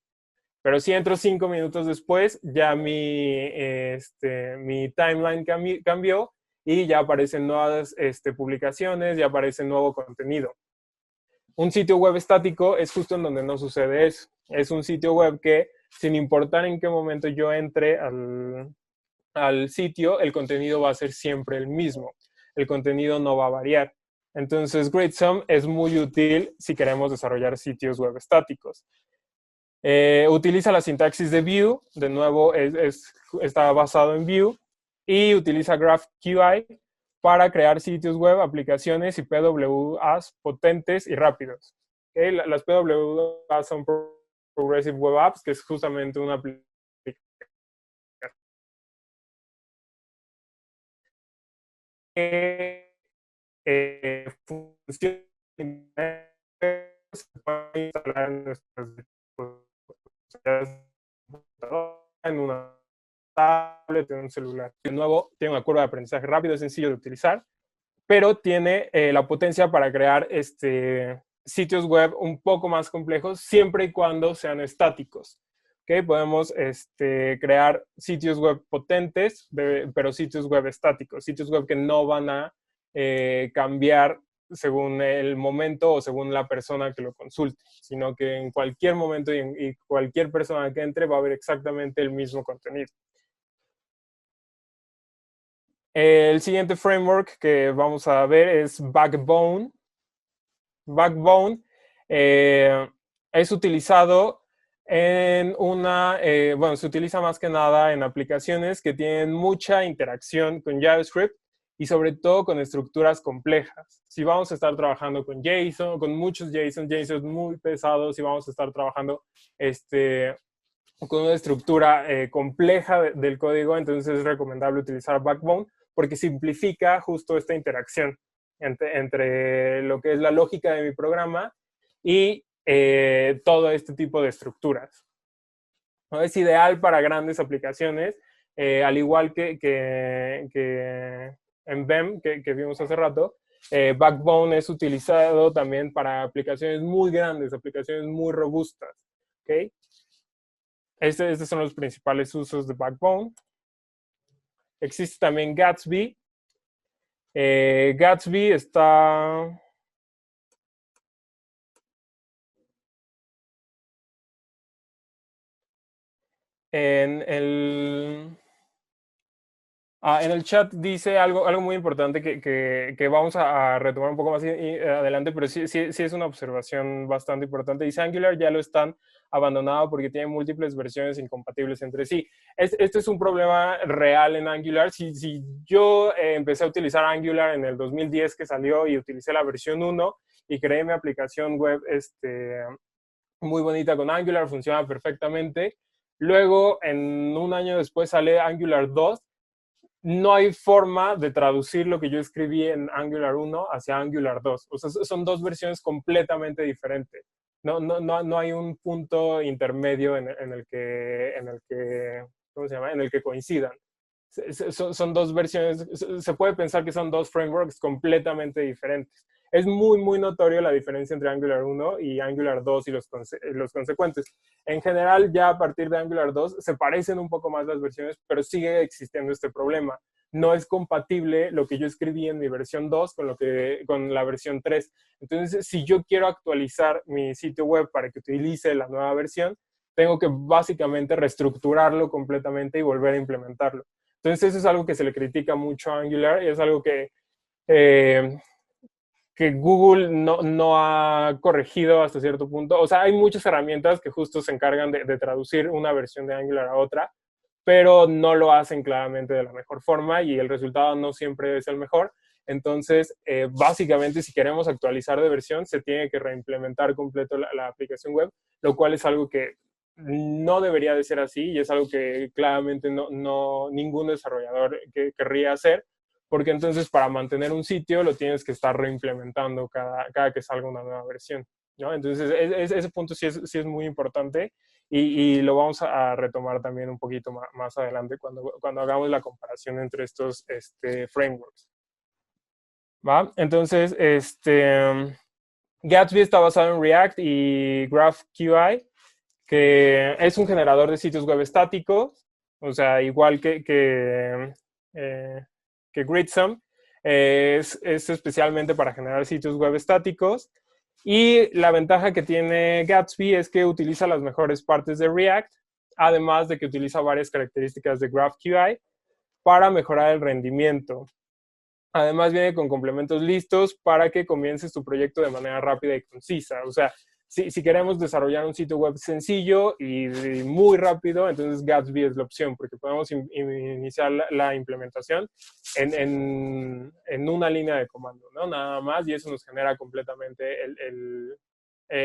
Pero si entro 5 minutos después, ya mi timeline cambió y ya aparecen nuevas publicaciones, ya aparece nuevo contenido. Un sitio web estático es justo en donde no sucede eso. Es un sitio web que, sin importar en qué momento yo entre al sitio, el contenido va a ser siempre el mismo. El contenido no va a variar. Entonces, Gridsom es muy útil si queremos desarrollar sitios web estáticos. Utiliza la sintaxis de Vue, de nuevo está basado en Vue, y utiliza GraphQL para crear sitios web, aplicaciones y PWAs potentes y rápidos. ¿Okay? Las PWAs son Progressive Web Apps, que es justamente una aplicación que funciona se puede instalar en nuestros en una tablet, en un celular. De nuevo, tiene una curva de aprendizaje rápido, es sencillo de utilizar, pero tiene la potencia para crear sitios web un poco más complejos, siempre y cuando sean estáticos. ¿Okay? Podemos crear sitios web potentes, pero sitios web estáticos, sitios web que no van a cambiar según el momento o según la persona que lo consulte, sino que en cualquier momento y cualquier persona que entre va a ver exactamente el mismo contenido. El siguiente framework que vamos a ver es Backbone. Backbone es utilizado en se utiliza más que nada en aplicaciones que tienen mucha interacción con JavaScript y sobre todo con estructuras complejas. Si vamos a estar trabajando con JSON, con muchos JSON muy pesados, si vamos a estar trabajando con una estructura compleja del código, entonces es recomendable utilizar Backbone porque simplifica justo esta interacción entre lo que es la lógica de mi programa y todo este tipo de estructuras. ¿No? Es ideal para grandes aplicaciones, al igual que en BEM, que vimos hace rato. Backbone es utilizado también para aplicaciones muy grandes, aplicaciones muy robustas. ¿Okay? Estos son los principales usos de Backbone. Existe también Gatsby. Gatsby está en el chat, dice algo muy importante que vamos a retomar un poco más adelante, pero sí es una observación bastante importante. Dice Angular ya lo están abandonado porque tiene múltiples versiones incompatibles entre sí. Este es un problema real en Angular. Si yo empecé a utilizar Angular en el 2010 que salió y utilicé la versión 1 y creé mi aplicación web muy bonita con Angular, funciona perfectamente. Luego, en un año después sale Angular 2 no hay forma de traducir lo que yo escribí en Angular 1 hacia Angular 2. O sea, son dos versiones completamente diferentes. No hay un punto intermedio en el que, ¿cómo se llama? En el que coincidan. Son dos versiones, se puede pensar que son dos frameworks completamente diferentes. Es muy, muy notorio la diferencia entre Angular 1 y Angular 2 y los consecuentes. En general, ya a partir de Angular 2 se parecen un poco más las versiones, pero sigue existiendo este problema. No es compatible lo que yo escribí en mi versión 2 con la versión 3. Entonces, si yo quiero actualizar mi sitio web para que utilice la nueva versión, tengo que básicamente reestructurarlo completamente y volver a implementarlo. Entonces, eso es algo que se le critica mucho a Angular y es algo eh, que Google no ha corregido hasta cierto punto. O sea, hay muchas herramientas que justo se encargan de traducir una versión de Angular a otra, pero no lo hacen claramente de la mejor forma y el resultado no siempre es el mejor. Entonces, básicamente, si queremos actualizar de versión, se tiene que reimplementar completo la aplicación web, lo cual es algo que no debería de ser así y es algo que claramente ningún desarrollador querría hacer, porque entonces para mantener un sitio lo tienes que estar reimplementando cada que salga una nueva versión, ¿no? Entonces, ese punto sí es muy importante y lo vamos a retomar también un poquito más adelante cuando hagamos la comparación entre estos frameworks. ¿Va? Entonces, Gatsby está basado en React y GraphQI, que es un generador de sitios web estáticos, o sea, igual que Gridsome, es especialmente para generar sitios web estáticos. Y la ventaja que tiene Gatsby es que utiliza las mejores partes de React, además de que utiliza varias características de GraphQI para mejorar el rendimiento. Además viene con complementos listos para que comiences tu proyecto de manera rápida y concisa. O sea, si queremos desarrollar un sitio web sencillo y muy rápido, entonces Gatsby es la opción, porque podemos iniciar la implementación en una línea de comando, ¿no? Nada más, y eso nos genera completamente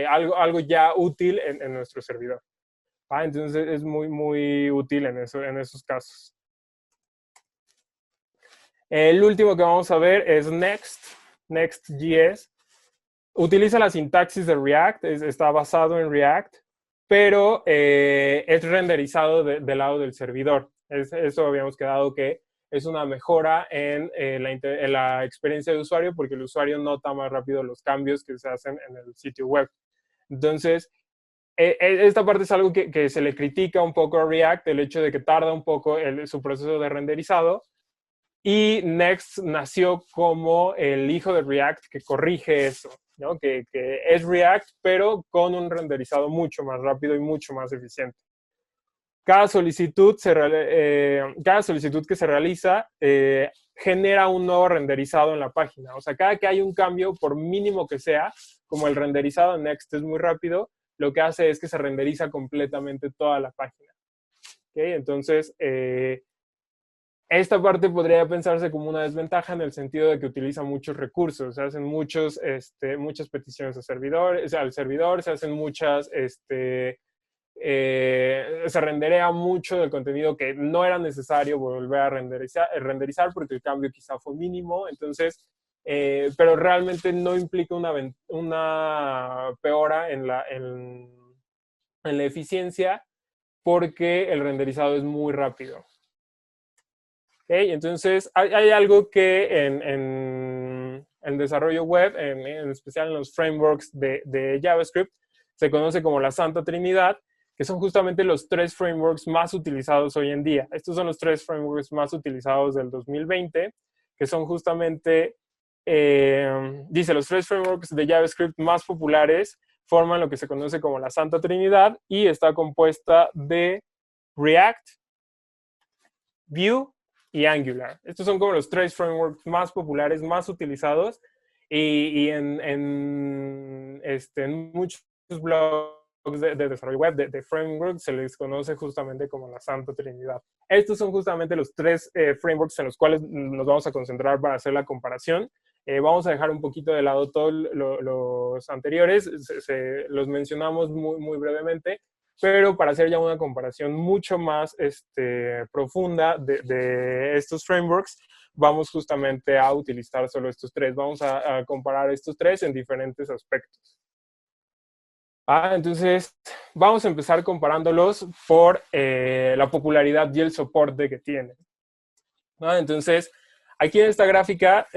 algo ya útil en nuestro servidor. Entonces es muy, muy útil en esos casos. El último que vamos a ver es Next.js. Utiliza la sintaxis de React, está basado en React, pero es renderizado del lado del servidor. Eso habíamos quedado que es una mejora en la experiencia de usuario, porque el usuario nota más rápido los cambios que se hacen en el sitio web. Entonces, esta parte es algo que se le critica un poco a React, el hecho de que tarda un poco su proceso de renderizado. Y Next nació como el hijo de React que corrige eso, ¿no? Que es React, pero con un renderizado mucho más rápido y mucho más eficiente. Cada solicitud que se realiza genera un nuevo renderizado en la página. O sea, cada que hay un cambio, por mínimo que sea, como el renderizado en Next es muy rápido, lo que hace es que se renderiza completamente toda la página. ¿Okay? Entonces, esta parte podría pensarse como una desventaja en el sentido de que utiliza muchos recursos, se hacen muchas peticiones al servidor, se hacen se renderea mucho del contenido que no era necesario volver a renderizar porque el cambio quizá fue mínimo, entonces, pero realmente no implica una peora en la eficiencia porque el renderizado es muy rápido. Okay, entonces, hay algo que en desarrollo web, en especial en los frameworks de JavaScript, se conoce como la Santa Trinidad, que son justamente los 3 frameworks más utilizados hoy en día. Estos son los 3 frameworks más utilizados del 2020, que son justamente, dice, los 3 frameworks de JavaScript más populares forman lo que se conoce como la Santa Trinidad y está compuesta de React, Vue y Angular. Estos son como los 3 frameworks más populares, más utilizados y en muchos blogs de desarrollo web, de frameworks, se les conoce justamente como la Santa Trinidad. Estos son justamente los 3 frameworks en los cuales nos vamos a concentrar para hacer la comparación. Vamos a dejar un poquito de lado todos los anteriores, los mencionamos muy, muy brevemente, pero para hacer ya una comparación mucho más profunda de estos frameworks, vamos justamente a utilizar solo estos tres. Vamos a comparar estos tres en diferentes aspectos. Entonces, vamos a empezar comparándolos por la popularidad y el soporte que tienen. Entonces, aquí en esta gráfica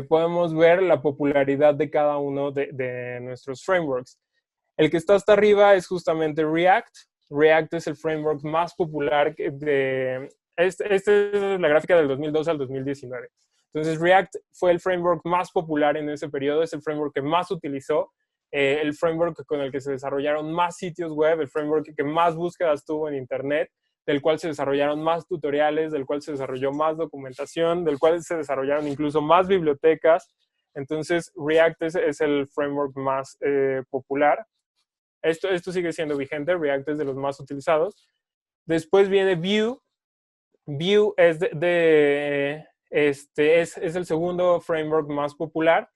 podemos ver la popularidad de cada uno de nuestros frameworks. El que está hasta arriba es justamente React. React es el framework más popular esta es la gráfica del 2012 al 2019. Entonces, React fue el framework más popular en ese periodo, es el framework que más utilizó, el framework con el que se desarrollaron más sitios web, el framework que más búsquedas tuvo en Internet, del cual se desarrollaron más tutoriales, del cual se desarrolló más documentación, del cual se desarrollaron incluso más bibliotecas. Entonces, React es el framework más popular. Esto sigue siendo vigente, React es de los más utilizados. Después viene Vue. Vue es es el segundo framework más popular.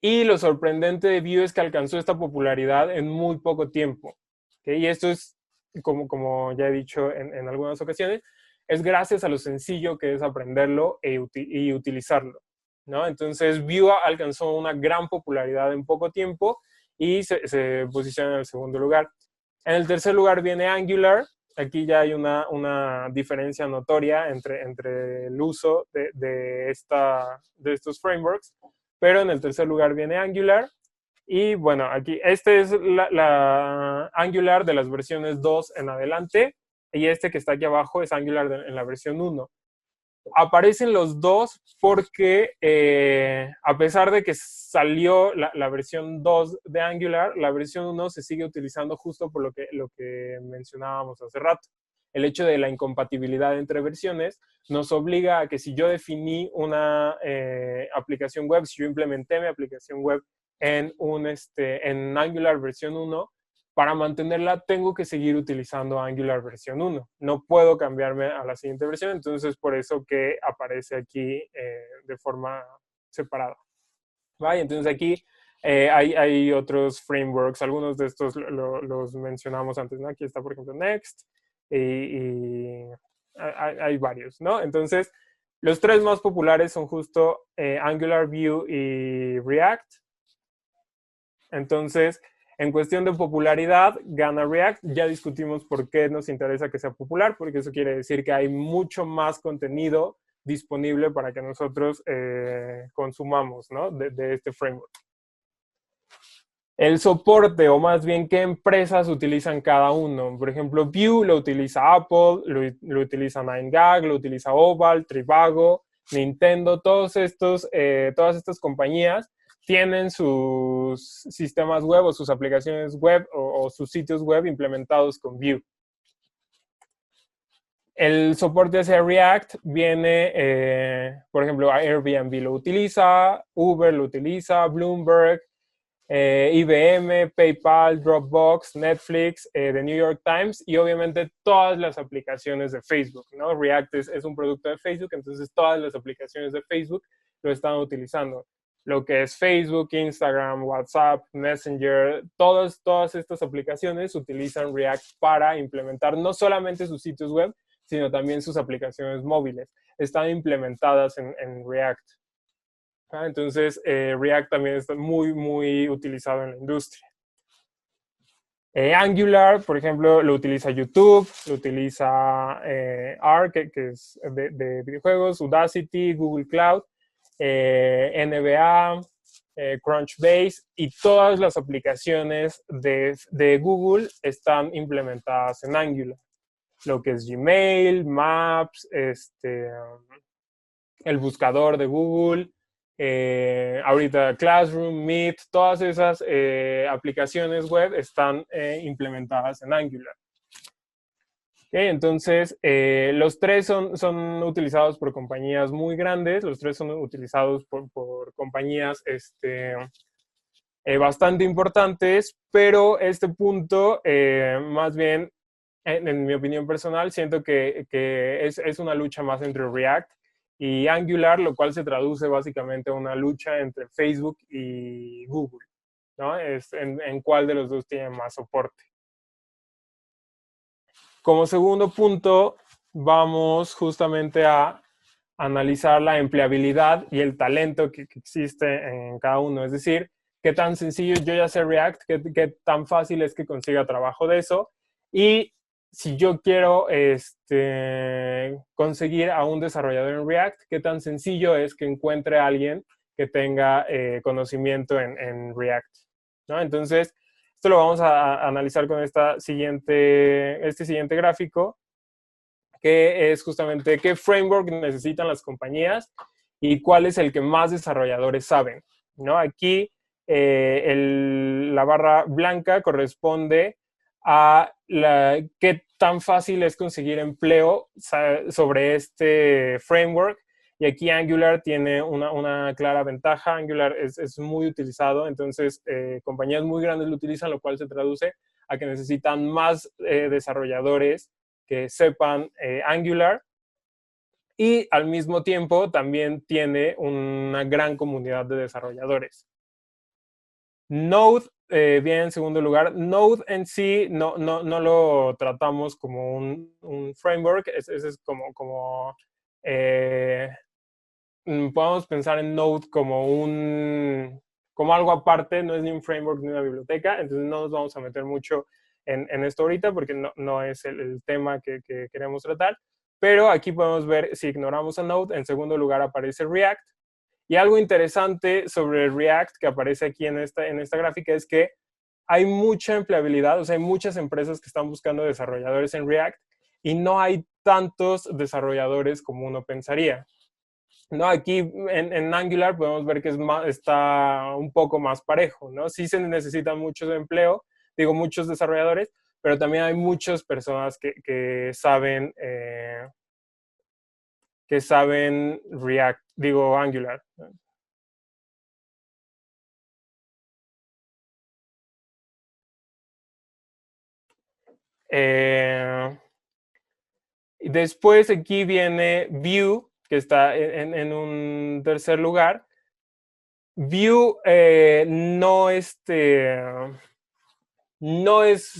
Y lo sorprendente de Vue es que alcanzó esta popularidad en muy poco tiempo. ¿Okay? Y esto es, como ya he dicho en algunas ocasiones, es gracias a lo sencillo que es aprenderlo y utilizarlo, ¿no? Entonces, Vue alcanzó una gran popularidad en poco tiempo y se posiciona en el segundo lugar. En el tercer lugar viene Angular. Aquí ya hay una diferencia notoria entre el uso de estos frameworks. Pero en el tercer lugar viene Angular. Y bueno, aquí, este es la Angular de las versiones 2 en adelante. Y este que está aquí abajo es Angular en la versión 1. Aparecen los dos porque a pesar de que salió la versión 2 de Angular, la versión 1 se sigue utilizando justo por lo que mencionábamos hace rato. El hecho de la incompatibilidad entre versiones nos obliga a que si yo definí una aplicación web, si yo implementé mi aplicación web en Angular versión 1, para mantenerla tengo que seguir utilizando Angular versión 1. No puedo cambiarme a la siguiente versión, entonces por eso que aparece aquí de forma separada. ¿Vale? Entonces aquí hay otros frameworks, algunos de estos los mencionamos antes, ¿no? Aquí está, por ejemplo, Next, y hay varios, ¿no? Entonces, los tres más populares son justo Angular, Vue y React. Entonces, en cuestión de popularidad, gana React. Ya discutimos por qué nos interesa que sea popular, porque eso quiere decir que hay mucho más contenido disponible para que nosotros consumamos, ¿no? de este framework. El soporte, o más bien qué empresas utilizan cada uno. Por ejemplo, Vue lo utiliza Apple, lo utiliza 9gag, lo utiliza Oval, Trivago, Nintendo, todas estas compañías tienen sus sistemas web o sus aplicaciones web o sus sitios web implementados con Vue. El soporte hacia React viene, por ejemplo, Airbnb lo utiliza, Uber lo utiliza, Bloomberg, IBM, PayPal, Dropbox, Netflix, The New York Times y obviamente todas las aplicaciones de Facebook, ¿no? React es un producto de Facebook, entonces todas las aplicaciones de Facebook lo están utilizando. Lo que es Facebook, Instagram, WhatsApp, Messenger, todas estas aplicaciones utilizan React para implementar no solamente sus sitios web, sino también sus aplicaciones móviles. Están implementadas en React. Entonces, React también está muy, muy utilizado en la industria. Angular, por ejemplo, lo utiliza YouTube, lo utiliza ARC, que es de videojuegos, Udacity, Google Cloud, NBA, Crunchbase, y todas las aplicaciones de Google están implementadas en Angular. Lo que es Gmail, Maps, el buscador de Google, ahorita Classroom, Meet, todas esas aplicaciones web están implementadas en Angular. Okay, entonces, los tres son utilizados por compañías muy grandes, los tres son utilizados por compañías bastante importantes, pero este punto, más bien, en mi opinión personal, siento que es una lucha más entre React y Angular, lo cual se traduce básicamente a una lucha entre Facebook y Google, ¿no? Es en cuál de los dos tiene más soporte. como segundo punto, vamos justamente a analizar la empleabilidad y el talento que existe en cada uno. Es decir, qué tan sencillo, yo ya sé React, qué tan fácil es que consiga trabajo de eso. Y si yo quiero conseguir a un desarrollador en React, qué tan sencillo es que encuentre a alguien que tenga conocimiento en React, ¿no? Entonces, esto lo vamos a analizar con este siguiente gráfico, que es justamente qué framework necesitan las compañías y cuál es el que más desarrolladores saben, ¿no? Aquí la barra blanca corresponde a qué tan fácil es conseguir empleo sobre este framework. Y aquí Angular tiene una clara ventaja. Angular es muy utilizado, entonces compañías muy grandes lo utilizan, lo cual se traduce a que necesitan más desarrolladores que sepan Angular, y al mismo tiempo también tiene una gran comunidad de desarrolladores. Node viene en segundo lugar. Node en sí no lo tratamos como un framework, es como podemos pensar en Node como algo aparte, no es ni un framework ni una biblioteca, entonces no nos vamos a meter mucho en esto ahorita porque no es el tema que queremos tratar, pero aquí podemos ver, si ignoramos a Node, en segundo lugar aparece React. Y algo interesante sobre React que aparece aquí en esta gráfica es que hay mucha empleabilidad, o sea, hay muchas empresas que están buscando desarrolladores en React y no hay tantos desarrolladores como uno pensaría. No, aquí en Angular podemos ver que está un poco más parejo, ¿no? Sí se necesitan muchos muchos desarrolladores, pero también hay muchas personas que saben React, Angular. Después aquí viene Vue, que está en un tercer lugar. Vue no es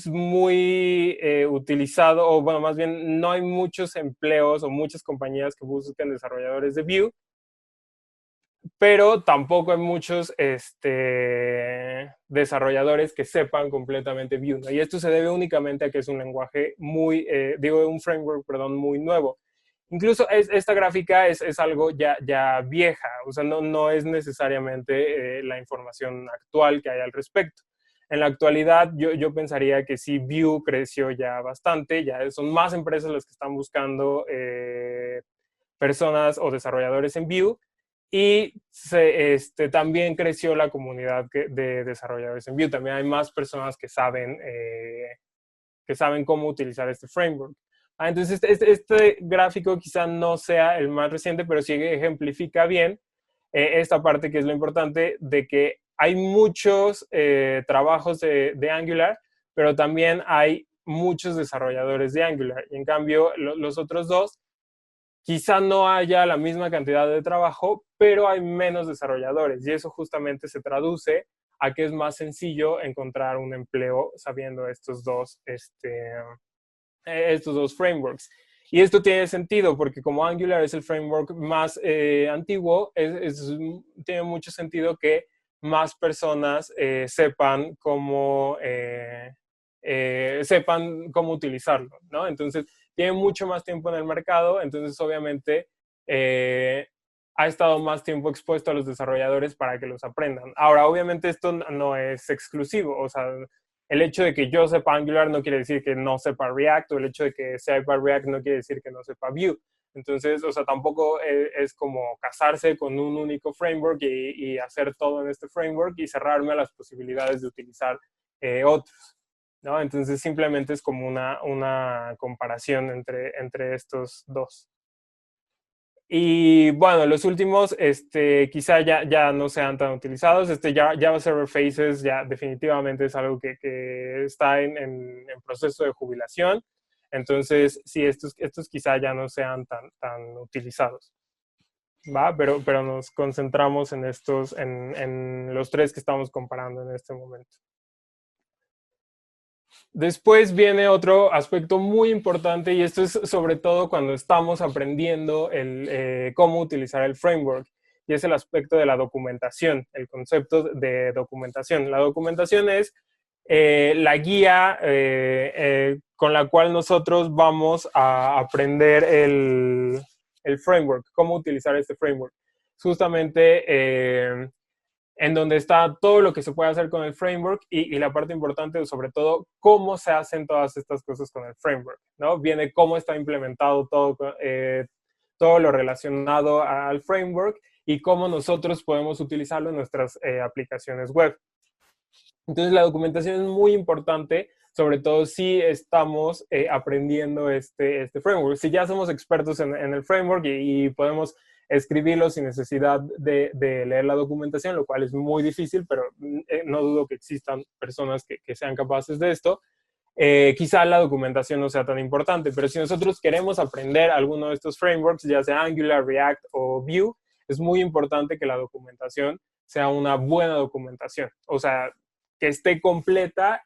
muy utilizado, o bueno, más bien no hay muchos empleos o muchas compañías que busquen desarrolladores de Vue, pero tampoco hay muchos desarrolladores que sepan completamente Vue, ¿no? Y esto se debe únicamente a que es un lenguaje un framework, perdón, muy nuevo. Incluso esta gráfica es algo ya vieja, o sea, no es necesariamente la información actual que hay al respecto. En la actualidad, yo pensaría que sí, Vue creció ya bastante, ya son más empresas las que están buscando personas o desarrolladores en Vue, y también creció la comunidad de desarrolladores en Vue. También hay más personas que saben cómo utilizar este framework. Entonces, este gráfico quizá no sea el más reciente, pero sí ejemplifica bien esta parte que es lo importante de que hay muchos trabajos de Angular, pero también hay muchos desarrolladores de Angular. Y en cambio, los otros dos, quizá no haya la misma cantidad de trabajo, pero hay menos desarrolladores. Y eso justamente se traduce a que es más sencillo encontrar un empleo sabiendo estos dos frameworks. Y esto tiene sentido porque como Angular es el framework más antiguo, tiene mucho sentido que más personas sepan cómo utilizarlo, ¿no? Entonces, tiene mucho más tiempo en el mercado, entonces obviamente ha estado más tiempo expuesto a los desarrolladores para que los aprendan. Ahora, obviamente esto no es exclusivo, o sea, el hecho de que yo sepa Angular no quiere decir que no sepa React, o el hecho de que sepa React no quiere decir que no sepa Vue. Entonces, o sea, tampoco es como casarse con un único framework y hacer todo en este framework y cerrarme a las posibilidades de utilizar otros, ¿no? Entonces, simplemente es como una comparación entre estos dos. Y bueno, los últimos quizá ya no sean tan utilizados. Java Server Faces ya definitivamente es algo que está en proceso de jubilación. Entonces, sí, estos quizá ya no sean tan utilizados, ¿va? Pero nos concentramos en los tres que estamos comparando en este momento. Después viene otro aspecto muy importante y esto es sobre todo cuando estamos aprendiendo cómo utilizar el framework y es el aspecto de la documentación, el concepto de documentación. La documentación es la guía con la cual nosotros vamos a aprender el framework, cómo utilizar este framework. Justamente en donde está todo lo que se puede hacer con el framework y la parte importante, sobre todo, cómo se hacen todas estas cosas con el framework, ¿no? Viene cómo está implementado todo lo relacionado al framework y cómo nosotros podemos utilizarlo en nuestras aplicaciones web. Entonces, la documentación es muy importante, sobre todo si estamos aprendiendo este framework. Si ya somos expertos en el framework y podemos escribirlo sin necesidad de leer la documentación, lo cual es muy difícil, pero no dudo que existan personas que sean capaces de esto. Quizá la documentación no sea tan importante, pero si nosotros queremos aprender alguno de estos frameworks, ya sea Angular, React o Vue, es muy importante que la documentación sea una buena documentación. O sea, que esté completa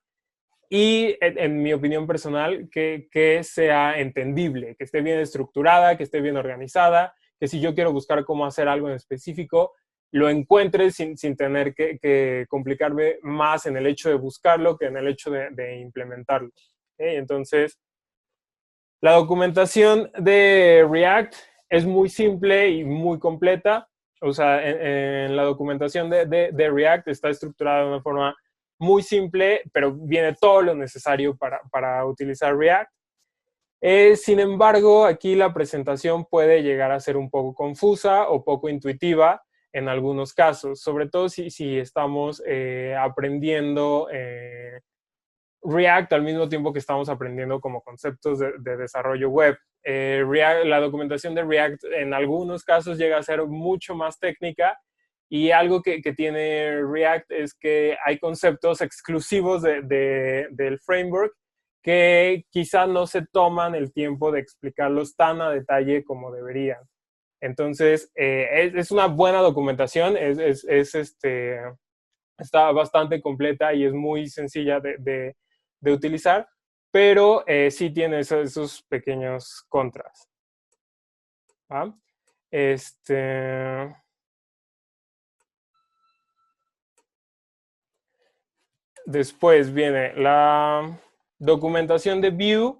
y, en mi opinión personal, que sea entendible, que esté bien estructurada, que esté bien organizada, que si yo quiero buscar cómo hacer algo en específico, lo encuentre sin tener que complicarme más en el hecho de buscarlo que en el hecho de implementarlo. ¿Okay? Entonces, la documentación de React es muy simple y muy completa. O sea, en la documentación de React está estructurada de una forma muy simple, pero viene todo lo necesario para utilizar React. Sin embargo, aquí la presentación puede llegar a ser un poco confusa o poco intuitiva en algunos casos, sobre todo si estamos aprendiendo React al mismo tiempo que estamos aprendiendo como conceptos de desarrollo web. La documentación de React en algunos casos llega a ser mucho más técnica y algo que tiene React es que hay conceptos exclusivos del framework que quizá no se toman el tiempo de explicarlos tan a detalle como deberían. Entonces, es una buena documentación, está bastante completa y es muy sencilla de utilizar, pero sí tiene esos pequeños contras. ¿Va? Este, Después viene la documentación de Vue.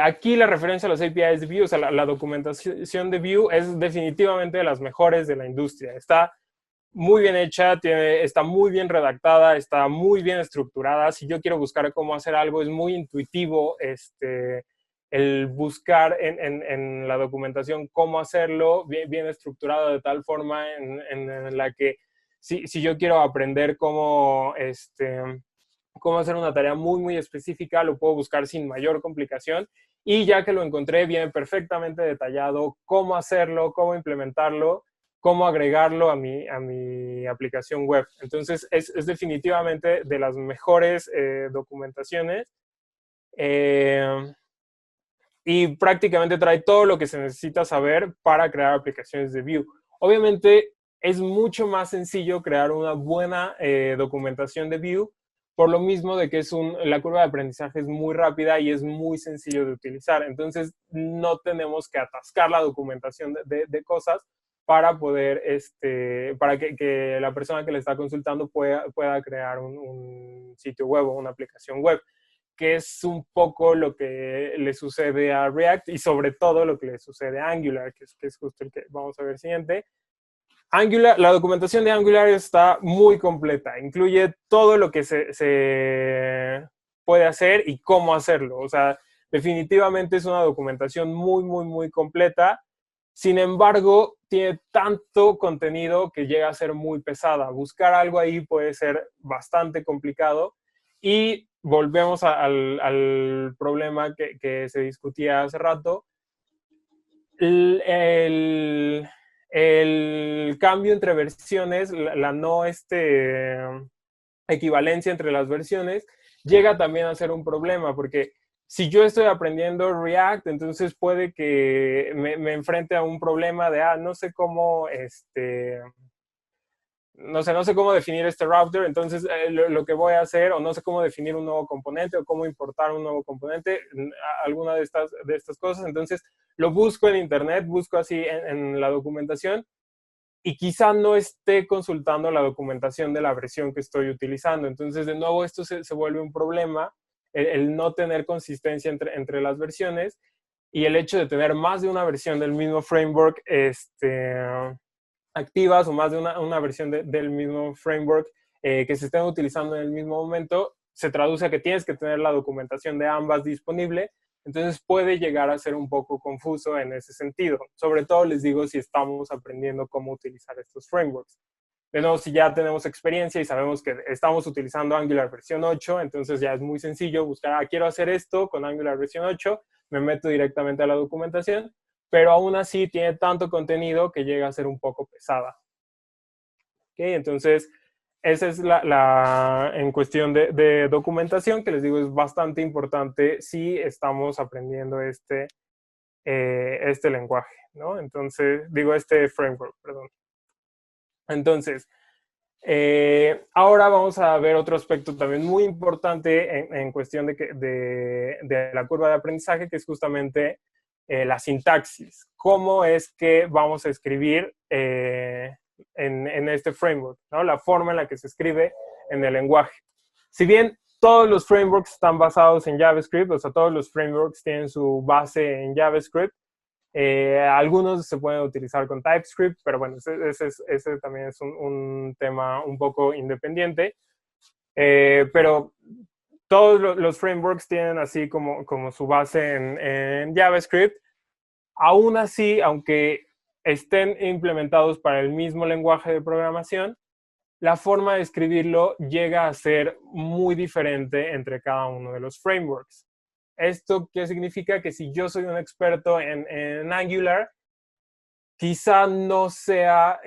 Aquí la referencia a los APIs de Vue, o sea, la documentación de Vue es definitivamente de las mejores de la industria. Está muy bien hecha, está muy bien redactada, está muy bien estructurada. Si yo quiero buscar cómo hacer algo, es muy intuitivo el buscar en la documentación cómo hacerlo, bien estructurado de tal forma en la que si yo quiero aprender cómo hacer una tarea muy específica, lo puedo buscar sin mayor complicación y ya que lo encontré, viene perfectamente detallado cómo hacerlo, cómo implementarlo, cómo agregarlo a mi aplicación web. Entonces, es definitivamente de las mejores documentaciones y prácticamente trae todo lo que se necesita saber para crear aplicaciones de Vue. Obviamente, es mucho más sencillo crear una buena documentación de Vue por lo mismo de que la curva de aprendizaje es muy rápida y es muy sencillo de utilizar. Entonces, no tenemos que atascar la documentación de cosas para poder, para que la persona que le está consultando pueda crear un sitio web o una aplicación web, que es un poco lo que le sucede a React y sobre todo lo que le sucede a Angular, que es justo el que vamos a ver siguiente. Angular, la documentación de Angular está muy completa, incluye todo lo que se puede hacer y cómo hacerlo. O sea, definitivamente es una documentación muy completa. Sin embargo, tiene tanto contenido que llega a ser muy pesada. Buscar algo ahí puede ser bastante complicado. Y volvemos al problema que se discutía hace rato. El cambio entre versiones, la no equivalencia entre las versiones, llega también a ser un problema, porque si yo estoy aprendiendo React, entonces puede que me enfrente a un problema de, no sé cómo no sé cómo definir este router, entonces lo que voy a hacer, o no sé cómo definir un nuevo componente, o cómo importar un nuevo componente, alguna de estas cosas, entonces lo busco en internet, busco así en la documentación, y quizá no esté consultando la documentación de la versión que estoy utilizando. Entonces, de nuevo, esto se vuelve un problema, el no tener consistencia entre las versiones, y el hecho de tener más de una versión del mismo framework activas, o más de una versión del mismo framework que se estén utilizando en el mismo momento, se traduce a que tienes que tener la documentación de ambas disponible. Entonces puede llegar a ser un poco confuso en ese sentido. Sobre todo, les digo, si estamos aprendiendo cómo utilizar estos frameworks. De nuevo, si ya tenemos experiencia y sabemos que estamos utilizando Angular versión 8, entonces ya es muy sencillo buscar, quiero hacer esto con Angular versión 8, me meto directamente a la documentación, pero aún así tiene tanto contenido que llega a ser un poco pesada. ¿Okay? Entonces, esa es en cuestión de documentación, que les digo es bastante importante si estamos aprendiendo este lenguaje, ¿no? Entonces, digo, este framework, perdón. Entonces, ahora vamos a ver otro aspecto también muy importante en cuestión de la curva de aprendizaje, que es justamente la sintaxis. ¿Cómo es que vamos a escribir en este framework, ¿no? La forma en la que se escribe en el lenguaje. Si bien todos los frameworks están basados en JavaScript, o sea, todos los frameworks tienen su base en JavaScript, algunos se pueden utilizar con TypeScript, pero bueno, ese también es un tema un poco independiente. Pero todos los frameworks tienen así como su base en JavaScript. Aún así, aunque estén implementados para el mismo lenguaje de programación, la forma de escribirlo llega a ser muy diferente entre cada uno de los frameworks. ¿Esto qué significa? Que si yo soy un experto en Angular, quizá no sea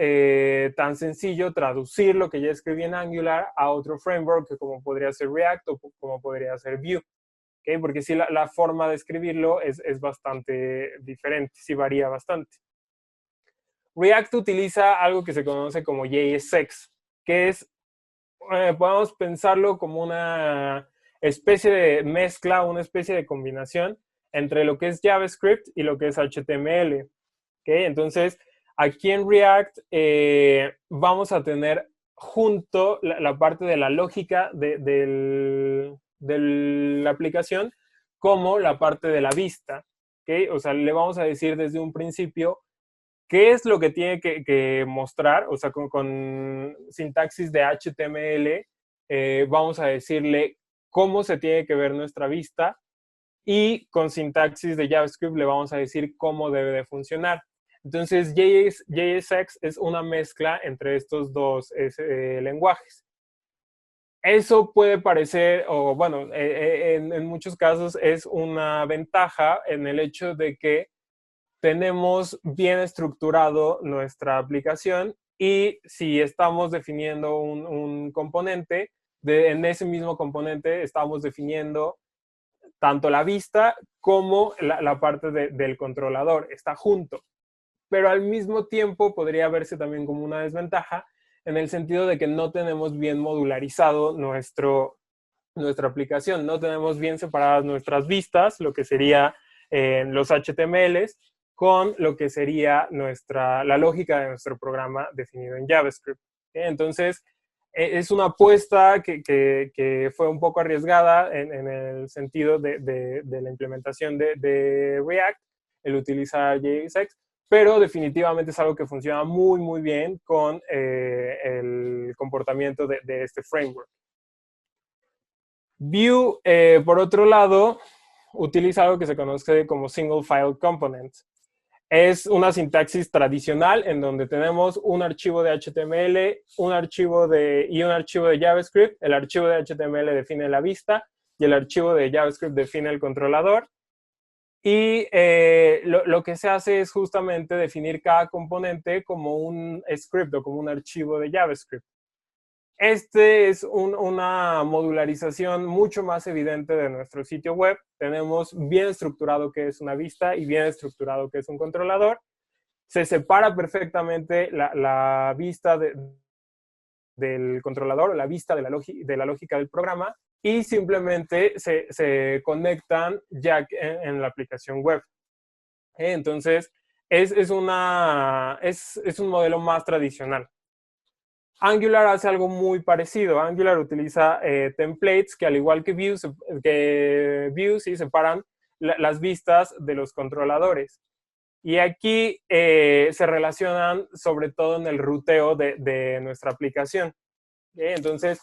tan sencillo traducir lo que ya escribí en Angular a otro framework, que como podría ser React o como podría ser Vue. ¿Okay? Porque sí, la forma de escribirlo es bastante diferente, sí varía bastante. React utiliza algo que se conoce como JSX, que es, podemos pensarlo como una especie de mezcla, una especie de combinación entre lo que es JavaScript y lo que es HTML. ¿Okay? Entonces, aquí en React vamos a tener junto la parte de la lógica de la aplicación como la parte de la vista. ¿Okay? O sea, le vamos a decir desde un principio qué es lo que tiene que mostrar, o sea, con sintaxis de HTML, vamos a decirle cómo se tiene que ver nuestra vista, y con sintaxis de JavaScript le vamos a decir cómo debe de funcionar. Entonces, JSX es una mezcla entre estos dos lenguajes. Eso puede parecer, o bueno, en muchos casos es una ventaja en el hecho de que tenemos bien estructurado nuestra aplicación, y si estamos definiendo un componente, en ese mismo componente estamos definiendo tanto la vista como la parte del controlador, está junto. Pero al mismo tiempo podría verse también como una desventaja en el sentido de que no tenemos bien modularizado nuestra aplicación, no tenemos bien separadas nuestras vistas, lo que sería los HTMLs, con lo que sería la lógica de nuestro programa definido en JavaScript. Entonces, es una apuesta que fue un poco arriesgada en el sentido de la implementación de React, el utilizar JSX, pero definitivamente es algo que funciona muy, muy bien con el comportamiento de este framework. Vue, por otro lado, utiliza algo que se conoce como Single File Component. Es una sintaxis tradicional en donde tenemos un archivo de HTML, un archivo de JavaScript. El archivo de HTML define la vista y el archivo de JavaScript define el controlador. Y lo que se hace es justamente definir cada componente como un script o como un archivo de JavaScript. Este es una modularización mucho más evidente de nuestro sitio web. Tenemos bien estructurado qué es una vista y bien estructurado qué es un controlador. Se separa perfectamente la vista del controlador o la vista de la lógica del programa y simplemente se conectan ya en la aplicación web. Entonces, es un modelo más tradicional. Angular hace algo muy parecido. Angular utiliza templates que, al igual que Vue, sí, separan las vistas de los controladores. Y aquí se relacionan sobre todo en el ruteo de nuestra aplicación. Entonces,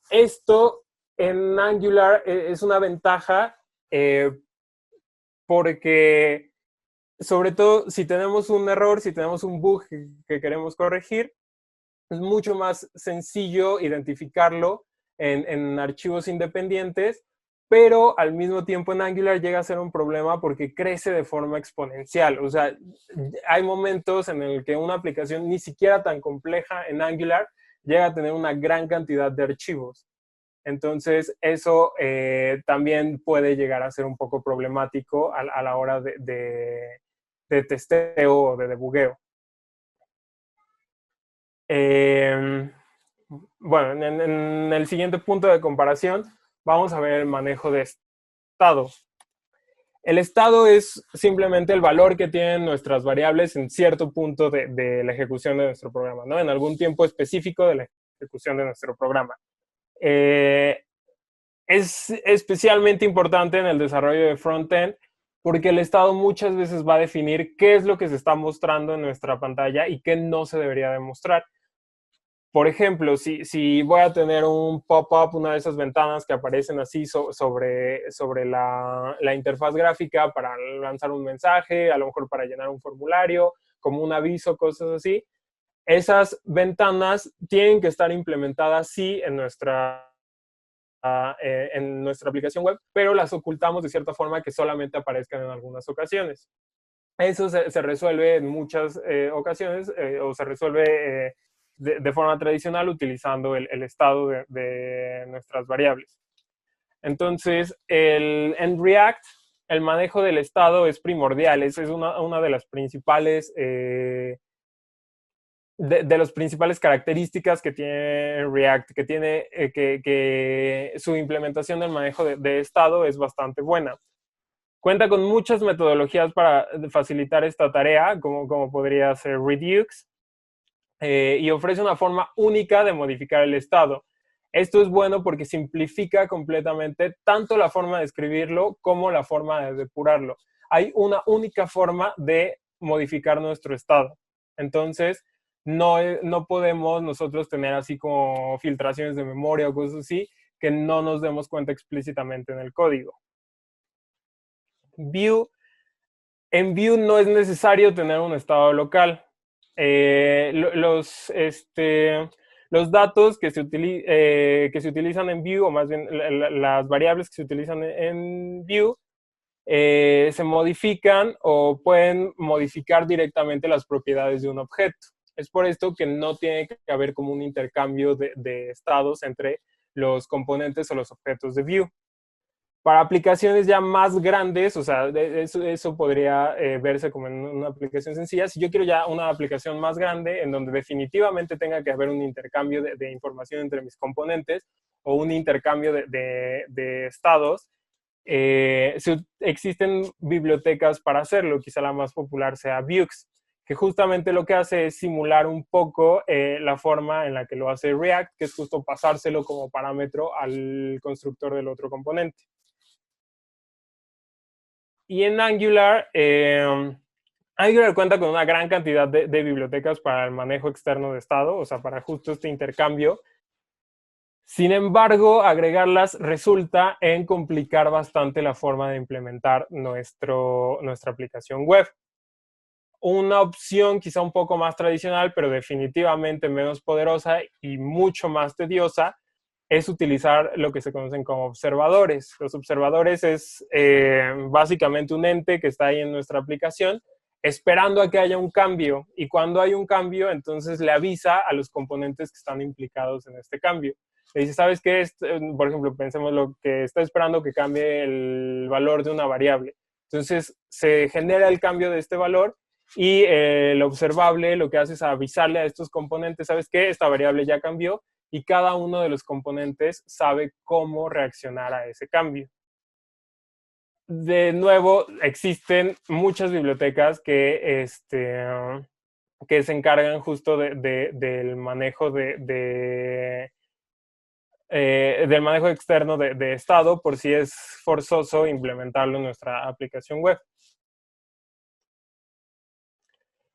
esto en Angular es una ventaja porque, sobre todo, si tenemos un error, si tenemos un bug que queremos corregir, es mucho más sencillo identificarlo en archivos independientes, pero al mismo tiempo en Angular llega a ser un problema porque crece de forma exponencial. O sea, hay momentos en el que una aplicación ni siquiera tan compleja en Angular llega a tener una gran cantidad de archivos. Entonces, eso también puede llegar a ser un poco problemático a la hora de testeo o de debugueo. Bueno, en el siguiente punto de comparación vamos a ver el manejo de estado. El estado es simplemente el valor que tienen nuestras variables en cierto punto de la ejecución de nuestro programa, ¿no? En algún tiempo específico de la ejecución de nuestro programa. Es especialmente importante en el desarrollo de frontend porque el estado muchas veces va a definir qué es lo que se está mostrando en nuestra pantalla y qué no se debería demostrar. Por ejemplo, si voy a tener un pop-up, una de esas ventanas que aparecen así sobre la interfaz gráfica para lanzar un mensaje, a lo mejor para llenar un formulario, como un aviso, cosas así, esas ventanas tienen que estar implementadas sí en nuestra aplicación web, pero las ocultamos de cierta forma que solamente aparezcan en algunas ocasiones. Eso se resuelve en muchas ocasiones o se resuelve de forma tradicional utilizando el estado de nuestras variables. Entonces, en React, el manejo del estado es primordial. Es una de las principales de las principales características que tiene React, que tiene que su implementación del manejo de estado es bastante buena. Cuenta con muchas metodologías para facilitar esta tarea, como podría ser Redux, y ofrece una forma única de modificar el estado. Esto es bueno porque simplifica completamente tanto la forma de escribirlo como la forma de depurarlo. Hay una única forma de modificar nuestro estado. Entonces, no podemos nosotros tener así como filtraciones de memoria o cosas así que no nos demos cuenta explícitamente en el código. En Vue no es necesario tener un estado local. Los datos que se utilizan en Vue, o más bien las variables que se utilizan en Vue, se modifican o pueden modificar directamente las propiedades de un objeto. Es por esto que no tiene que haber como un intercambio de estados entre los componentes o los objetos de Vue. Para aplicaciones ya más grandes, o sea, eso podría verse como en una aplicación sencilla. Si yo quiero ya una aplicación más grande, en donde definitivamente tenga que haber un intercambio de información entre mis componentes o un intercambio de estados, existen bibliotecas para hacerlo. Quizá la más popular sea Vuex, que justamente lo que hace es simular un poco la forma en la que lo hace React, que es justo pasárselo como parámetro al constructor del otro componente. Y en Angular, Angular cuenta con una gran cantidad de bibliotecas para el manejo externo de estado, o sea, para justo este intercambio. Sin embargo, agregarlas resulta en complicar bastante la forma de implementar nuestra aplicación web. Una opción quizá un poco más tradicional, pero definitivamente menos poderosa y mucho más tediosa, es utilizar lo que se conocen como observadores. Los observadores es básicamente un ente que está ahí en nuestra aplicación esperando a que haya un cambio, y cuando hay un cambio, entonces le avisa a los componentes que están implicados en este cambio. Le dice, ¿sabes qué? Por ejemplo, pensemos lo que está esperando que cambie el valor de una variable. Entonces se genera el cambio de este valor Y el observable lo que hace es avisarle a estos componentes, ¿sabes qué? Esta variable ya cambió, y cada uno de los componentes sabe cómo reaccionar a ese cambio. De nuevo, existen muchas bibliotecas que se encargan justo del manejo del manejo externo de estado, por si es forzoso implementarlo en nuestra aplicación web.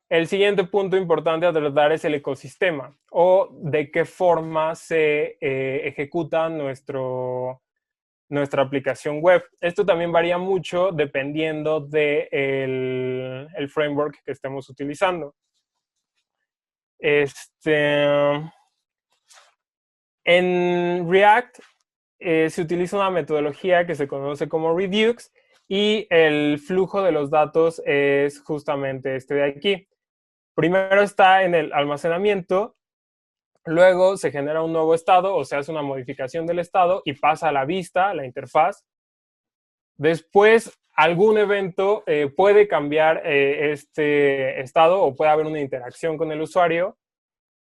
El siguiente punto importante a tratar es el ecosistema, o de qué forma se ejecuta nuestra aplicación web. Esto también varía mucho dependiendo del el framework que estemos utilizando. En React se utiliza una metodología que se conoce como Redux, y el flujo de los datos es justamente este de aquí. Primero está en el almacenamiento, luego se genera un nuevo estado o se hace una modificación del estado y pasa a la vista, a la interfaz. Después, algún evento puede cambiar este estado, o puede haber una interacción con el usuario,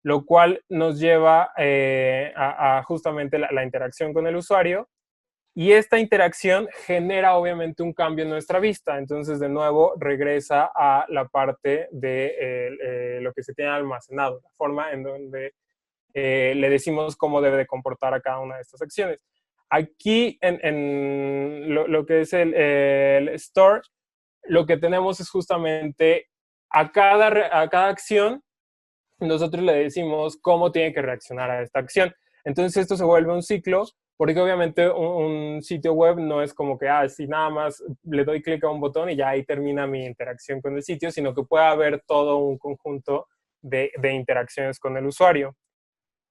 lo cual nos lleva a justamente la interacción con el usuario. Y esta interacción genera obviamente un cambio en nuestra vista. Entonces, de nuevo, regresa a la parte de lo que se tiene almacenado, la forma en donde le decimos cómo debe de comportar a cada una de estas acciones. Aquí, en lo que es el store, lo que tenemos es justamente a cada acción, nosotros le decimos cómo tiene que reaccionar a esta acción. Entonces esto se vuelve un ciclo, porque obviamente un sitio web no es como que, si nada más le doy clic a un botón y ya ahí termina mi interacción con el sitio, sino que puede haber todo un conjunto de interacciones con el usuario.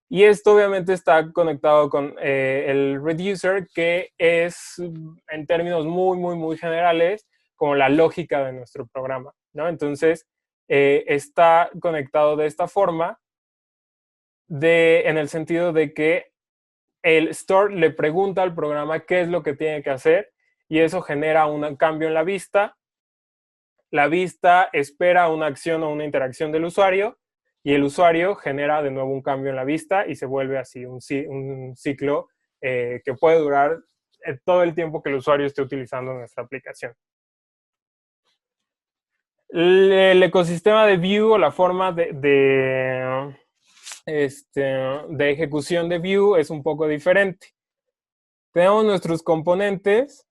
Y esto obviamente está conectado con el reducer, que es, en términos muy, muy, muy generales, como la lógica de nuestro programa, ¿no? Entonces, está conectado de esta forma, en el sentido de que el store le pregunta al programa qué es lo que tiene que hacer, y eso genera un cambio en la vista. La vista espera una acción o una interacción del usuario, y el usuario genera de nuevo un cambio en la vista, y se vuelve así un ciclo que puede durar todo el tiempo que el usuario esté utilizando nuestra aplicación. El ecosistema de Vue, o la forma de ejecución de Vue, es un poco diferente. Tenemos nuestros componentes.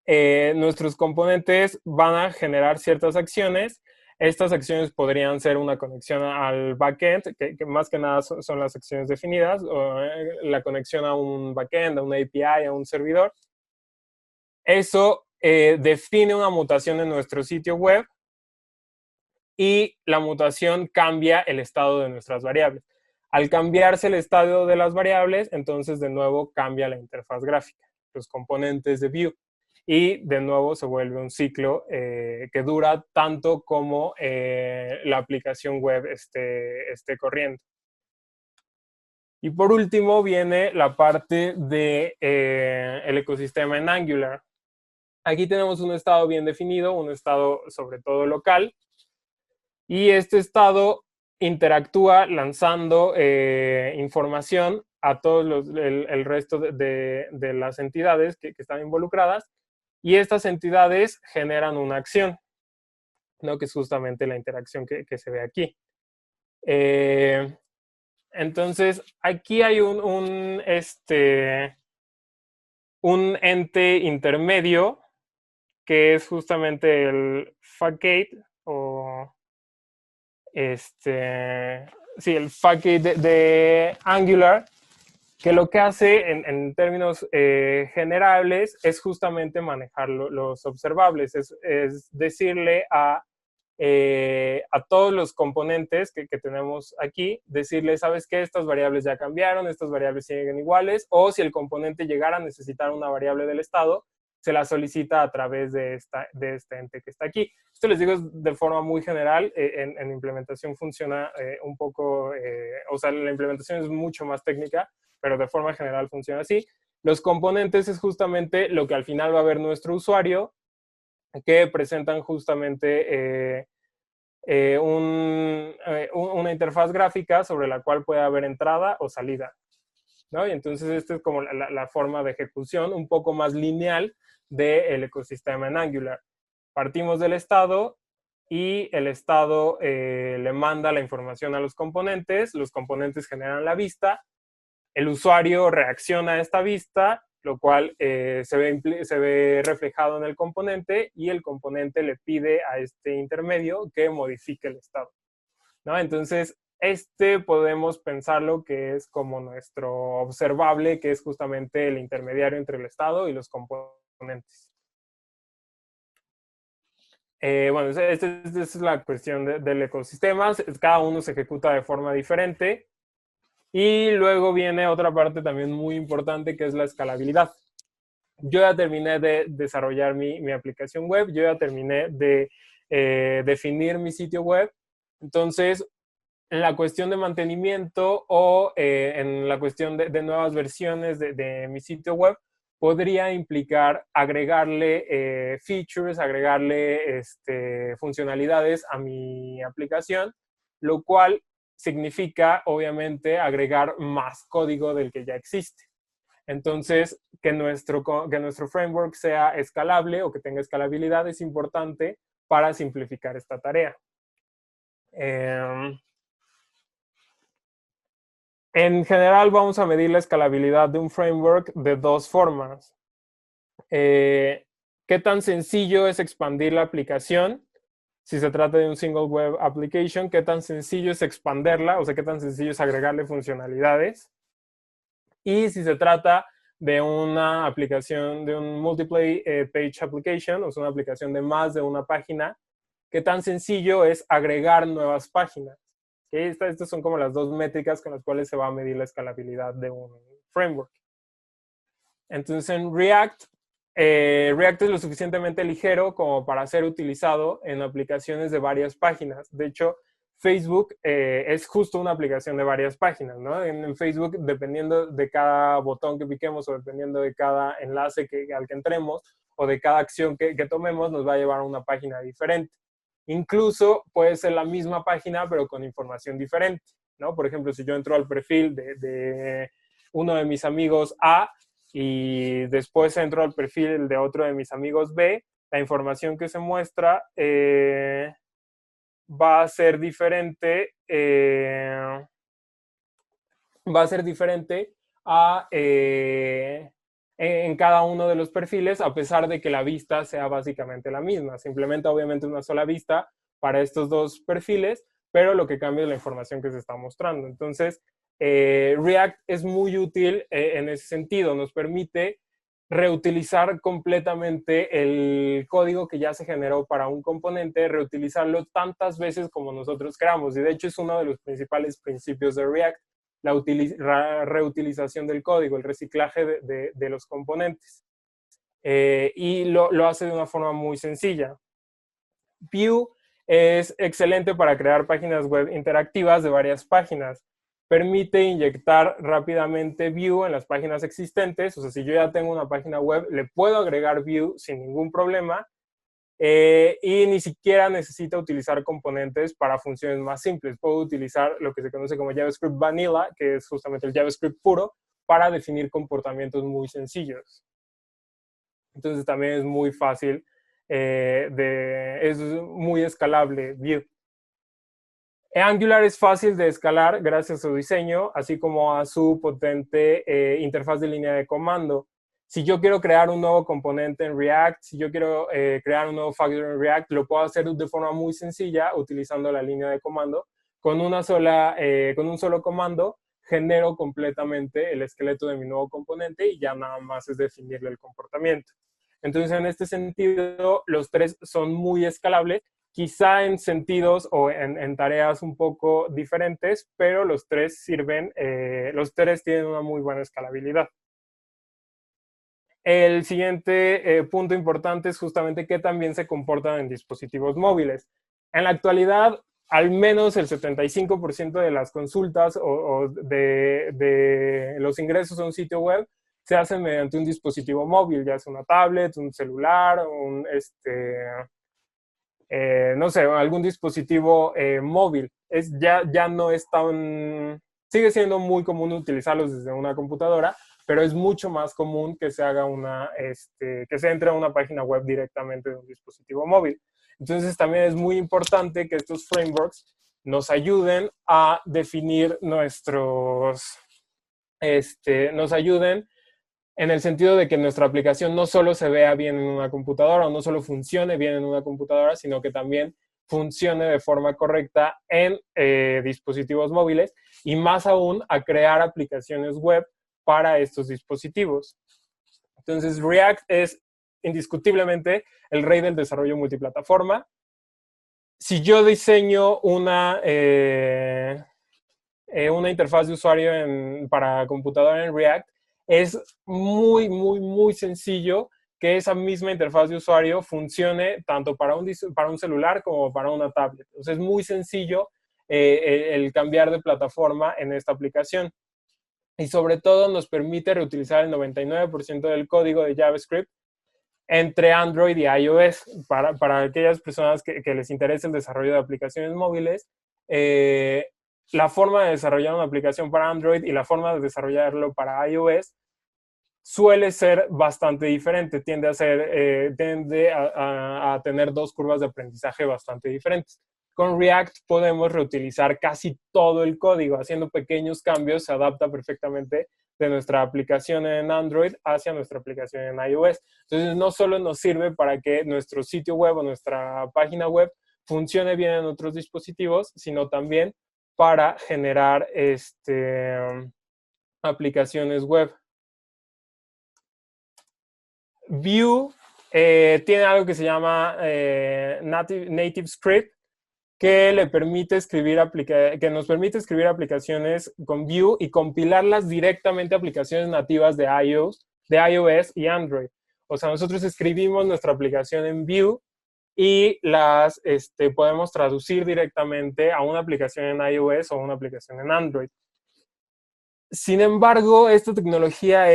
Nuestros componentes van a generar ciertas acciones. Estas acciones podrían ser una conexión al backend, que más que nada son las acciones definidas, o la conexión a un backend, a una API, a un servidor. Eso define una mutación en nuestro sitio web, y la mutación cambia el estado de nuestras variables. Al cambiarse el estado de las variables, entonces de nuevo cambia la interfaz gráfica, los componentes de Vue. Y de nuevo se vuelve un ciclo que dura tanto como la aplicación web esté corriendo. Y por último viene la parte del ecosistema en Angular. Aquí tenemos un estado bien definido, un estado sobre todo local, y este estado interactúa lanzando información a todos el resto de las entidades que están involucradas, y estas entidades generan una acción, ¿no? Que es justamente la interacción que se ve aquí. Entonces, aquí hay un ente intermedio, que es justamente el facade, o el facade de Angular, que lo que hace en términos generales es justamente manejar los observables, es decirle a todos los componentes que tenemos aquí, decirle, ¿sabes qué? Estas variables ya cambiaron, estas variables siguen iguales, o si el componente llegara a necesitar una variable del estado, se la solicita a través de este ente que está aquí. Esto les digo de forma muy general. En implementación funciona un poco, o sea, la implementación es mucho más técnica, pero de forma general funciona así. Los componentes es justamente lo que al final va a ver nuestro usuario, que presentan justamente una interfaz gráfica sobre la cual puede haber entrada o salida, ¿no? Y entonces esta es como la forma de ejecución un poco más lineal del ecosistema en Angular. Partimos del estado y el estado le manda la información a los componentes generan la vista, el usuario reacciona a esta vista, lo cual se ve reflejado en el componente y el componente le pide a este intermedio que modifique el estado, ¿no? Entonces, podemos pensarlo que es como nuestro observable, que es justamente el intermediario entre el estado y los componentes. Bueno, esta es la cuestión del ecosistema. Cada uno se ejecuta de forma diferente. Y luego viene otra parte también muy importante, que es la escalabilidad. Yo ya terminé de desarrollar mi aplicación web, yo ya terminé de definir mi sitio web. Entonces, en la cuestión de mantenimiento o en la cuestión de nuevas versiones de mi sitio web, podría implicar agregarle features, agregarle funcionalidades a mi aplicación, lo cual significa, obviamente, agregar más código del que ya existe. Entonces, que nuestro framework sea escalable o que tenga escalabilidad es importante para simplificar esta tarea. En general, vamos a medir la escalabilidad de un framework de dos formas. ¿Qué tan sencillo es expandir la aplicación? Si se trata de un single web application, ¿qué tan sencillo es expanderla? O sea, ¿qué tan sencillo es agregarle funcionalidades? Y si se trata de una aplicación, de un multiple page application, o sea, una aplicación de más de una página, ¿qué tan sencillo es agregar nuevas páginas? ¿Okay? Estas son como las dos métricas con las cuales se va a medir la escalabilidad de un framework. Entonces, en React, React es lo suficientemente ligero como para ser utilizado en aplicaciones de varias páginas. De hecho, Facebook es justo una aplicación de varias páginas, ¿no? En Facebook, dependiendo de cada botón que piquemos o dependiendo de cada enlace al que entremos o de cada acción que tomemos, nos va a llevar a una página diferente. Incluso puede ser la misma página, pero con información diferente, ¿no? Por ejemplo, si yo entro al perfil de uno de mis amigos A y después entro al perfil de otro de mis amigos B, la información que se muestra va a ser diferente en cada uno de los perfiles, a pesar de que la vista sea básicamente la misma. Se implementa obviamente una sola vista para estos dos perfiles, pero lo que cambia es la información que se está mostrando. Entonces, React es muy útil en ese sentido. Nos permite reutilizar completamente el código que ya se generó para un componente, reutilizarlo tantas veces como nosotros queramos. Y de hecho es uno de los principales principios de React, la reutilización del código, el reciclaje de los componentes. Y lo hace de una forma muy sencilla. Vue es excelente para crear páginas web interactivas de varias páginas. Permite inyectar rápidamente Vue en las páginas existentes. O sea, si yo ya tengo una página web, le puedo agregar Vue sin ningún problema. Y ni siquiera necesita utilizar componentes para funciones más simples. Puedo utilizar lo que se conoce como JavaScript Vanilla, que es justamente el JavaScript puro, para definir comportamientos muy sencillos. Entonces también es muy fácil, es muy escalable Vue. Angular es fácil de escalar gracias a su diseño, así como a su potente interfaz de línea de comando. Si yo quiero crear un nuevo componente en React, si yo quiero crear un nuevo factor en React, lo puedo hacer de forma muy sencilla utilizando la línea de comando. Con un solo comando, genero completamente el esqueleto de mi nuevo componente y ya nada más es definirle el comportamiento. Entonces, en este sentido, los tres son muy escalables, quizá en sentidos o en tareas un poco diferentes, pero los tres tienen una muy buena escalabilidad. El siguiente punto importante es justamente que también se comportan en dispositivos móviles. En la actualidad, al menos el 75% de las consultas o de los ingresos a un sitio web se hacen mediante un dispositivo móvil, ya sea una tablet, un celular, no sé, algún dispositivo móvil. Ya no es tan... Sigue siendo muy común utilizarlos desde una computadora, pero es mucho más común que se haga que se entre a una página web directamente de un dispositivo móvil. Entonces también es muy importante que estos frameworks nos ayuden a definir nos ayuden en el sentido de que nuestra aplicación no solo se vea bien en una computadora o no solo funcione bien en una computadora, sino que también funcione de forma correcta en dispositivos móviles y más aún a crear aplicaciones web para estos dispositivos. Entonces, React es indiscutiblemente el rey del desarrollo multiplataforma. Si yo diseño una interfaz de usuario para computadora en React, es muy, muy, muy sencillo que esa misma interfaz de usuario funcione tanto para un celular como para una tablet. Entonces es muy sencillo el cambiar de plataforma en esta aplicación. Y sobre todo nos permite reutilizar el 99% del código de JavaScript entre Android y iOS. Para aquellas personas que les interesa el desarrollo de aplicaciones móviles, la forma de desarrollar una aplicación para Android y la forma de desarrollarlo para iOS suele ser bastante diferente, tiende a tener dos curvas de aprendizaje bastante diferentes. Con React podemos reutilizar casi todo el código, haciendo pequeños cambios, se adapta perfectamente de nuestra aplicación en Android hacia nuestra aplicación en iOS. Entonces, no solo nos sirve para que nuestro sitio web o nuestra página web funcione bien en otros dispositivos, sino también para generar aplicaciones web. Vue tiene algo que se llama Native Script, que nos permite escribir aplicaciones con Vue y compilarlas directamente a aplicaciones nativas de iOS y Android. O sea, nosotros escribimos nuestra aplicación en Vue y las podemos traducir directamente a una aplicación en iOS o una aplicación en Android. Sin embargo, esta tecnología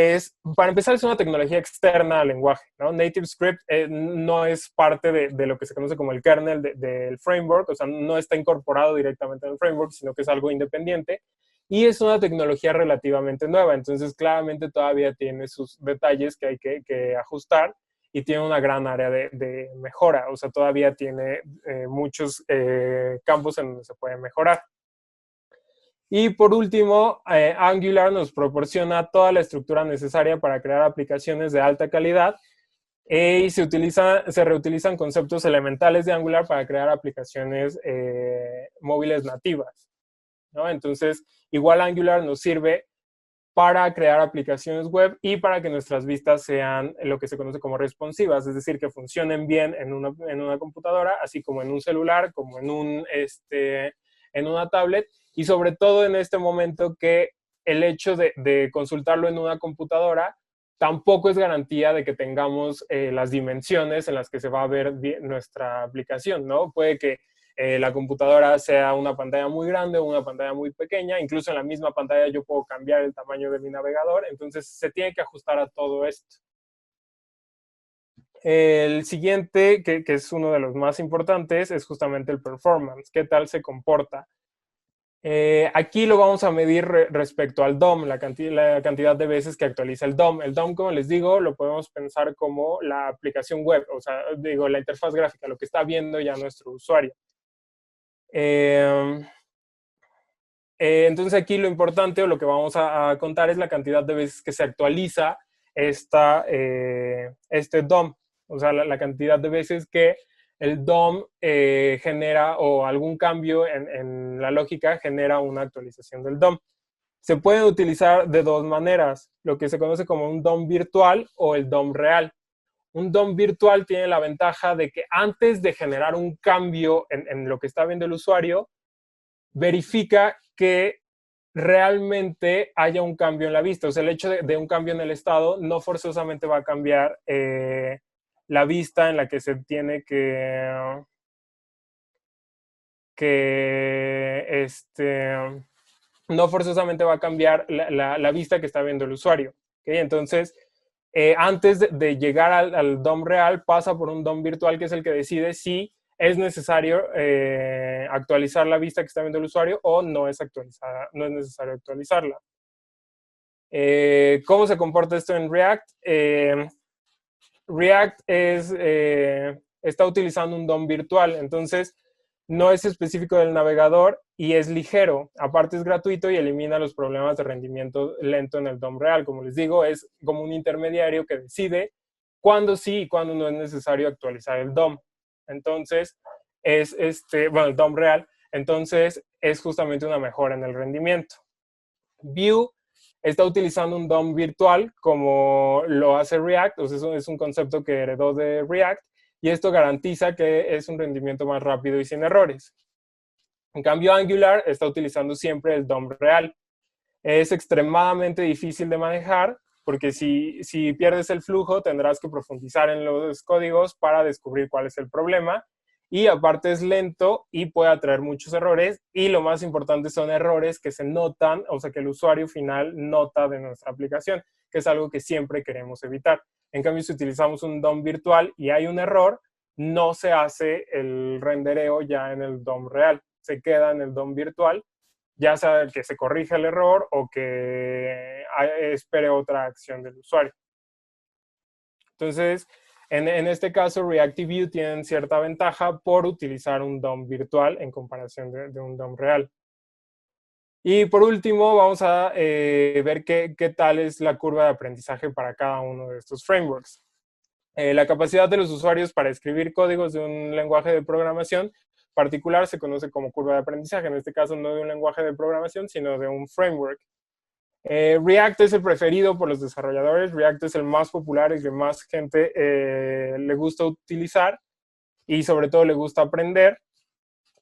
para empezar, es una tecnología externa al lenguaje, ¿no? NativeScript no es parte de lo que se conoce como el kernel del framework, o sea, no está incorporado directamente en el framework, sino que es algo independiente. Y es una tecnología relativamente nueva, entonces claramente todavía tiene sus detalles que hay que ajustar y tiene una gran área de mejora, o sea, todavía tiene muchos campos en donde se puede mejorar. Y por último, Angular nos proporciona toda la estructura necesaria para crear aplicaciones de alta calidad y se reutilizan conceptos elementales de Angular para crear aplicaciones móviles nativas, ¿no? Entonces, igual Angular nos sirve para crear aplicaciones web y para que nuestras vistas sean lo que se conoce como responsivas, es decir, que funcionen bien en una computadora, así como en un celular, como en una tablet, y sobre todo en este momento que el hecho de consultarlo en una computadora tampoco es garantía de que tengamos las dimensiones en las que se va a ver nuestra aplicación, ¿no? Puede que la computadora sea una pantalla muy grande o una pantalla muy pequeña, incluso en la misma pantalla yo puedo cambiar el tamaño de mi navegador, entonces se tiene que ajustar a todo esto. El siguiente, que es uno de los más importantes, es justamente el performance. ¿Qué tal se comporta? Aquí lo vamos a medir respecto al DOM, la cantidad de veces que actualiza el DOM. El DOM, como les digo, lo podemos pensar como la aplicación web, o sea, digo, la interfaz gráfica, lo que está viendo ya nuestro usuario. Entonces aquí lo importante o lo que vamos a contar es la cantidad de veces que se actualiza este DOM, o sea, la cantidad de veces que el DOM genera o algún cambio en la lógica genera una actualización del DOM. Se puede utilizar de dos maneras, lo que se conoce como un DOM virtual o el DOM real. Un DOM virtual tiene la ventaja de que antes de generar un cambio en lo que está viendo el usuario, verifica que realmente haya un cambio en la vista. O sea, el hecho de un cambio en el estado no forzosamente va a cambiar la vista en la que se tiene no forzosamente va a cambiar la vista que está viendo el usuario. ¿Okay? Entonces, antes de llegar al DOM real, pasa por un DOM virtual que es el que decide si ¿es necesario actualizar la vista que está viendo el usuario o no es necesario actualizarla? ¿Cómo se comporta esto en React? React está utilizando un DOM virtual, entonces no es específico del navegador y es ligero. Aparte es gratuito y elimina los problemas de rendimiento lento en el DOM real. Como les digo, es como un intermediario que decide cuándo sí y cuándo no es necesario actualizar el DOM. Entonces, el DOM real. Entonces, es justamente una mejora en el rendimiento. Vue está utilizando un DOM virtual como lo hace React, o sea, eso es un concepto que heredó de React, y esto garantiza que es un rendimiento más rápido y sin errores. En cambio, Angular está utilizando siempre el DOM real. Es extremadamente difícil de manejar porque si pierdes el flujo tendrás que profundizar en los códigos para descubrir cuál es el problema. Y aparte es lento y puede atraer muchos errores. Y lo más importante son errores que se notan, o sea, que el usuario final nota de nuestra aplicación, que es algo que siempre queremos evitar. En cambio, si utilizamos un DOM virtual y hay un error, no se hace el rendereo ya en el DOM real. Se queda en el DOM virtual, ya sea que se corrija el error o que espere otra acción del usuario. Entonces, en este caso, React y Vue tienen cierta ventaja por utilizar un DOM virtual en comparación de un DOM real. Y por último, vamos a ver qué tal es la curva de aprendizaje para cada uno de estos frameworks. La capacidad de los usuarios para escribir códigos de un lenguaje de programación particular se conoce como curva de aprendizaje, en este caso no de un lenguaje de programación, sino de un framework. React es el preferido por los desarrolladores, React es el más popular, es el que más gente le gusta utilizar y sobre todo le gusta aprender.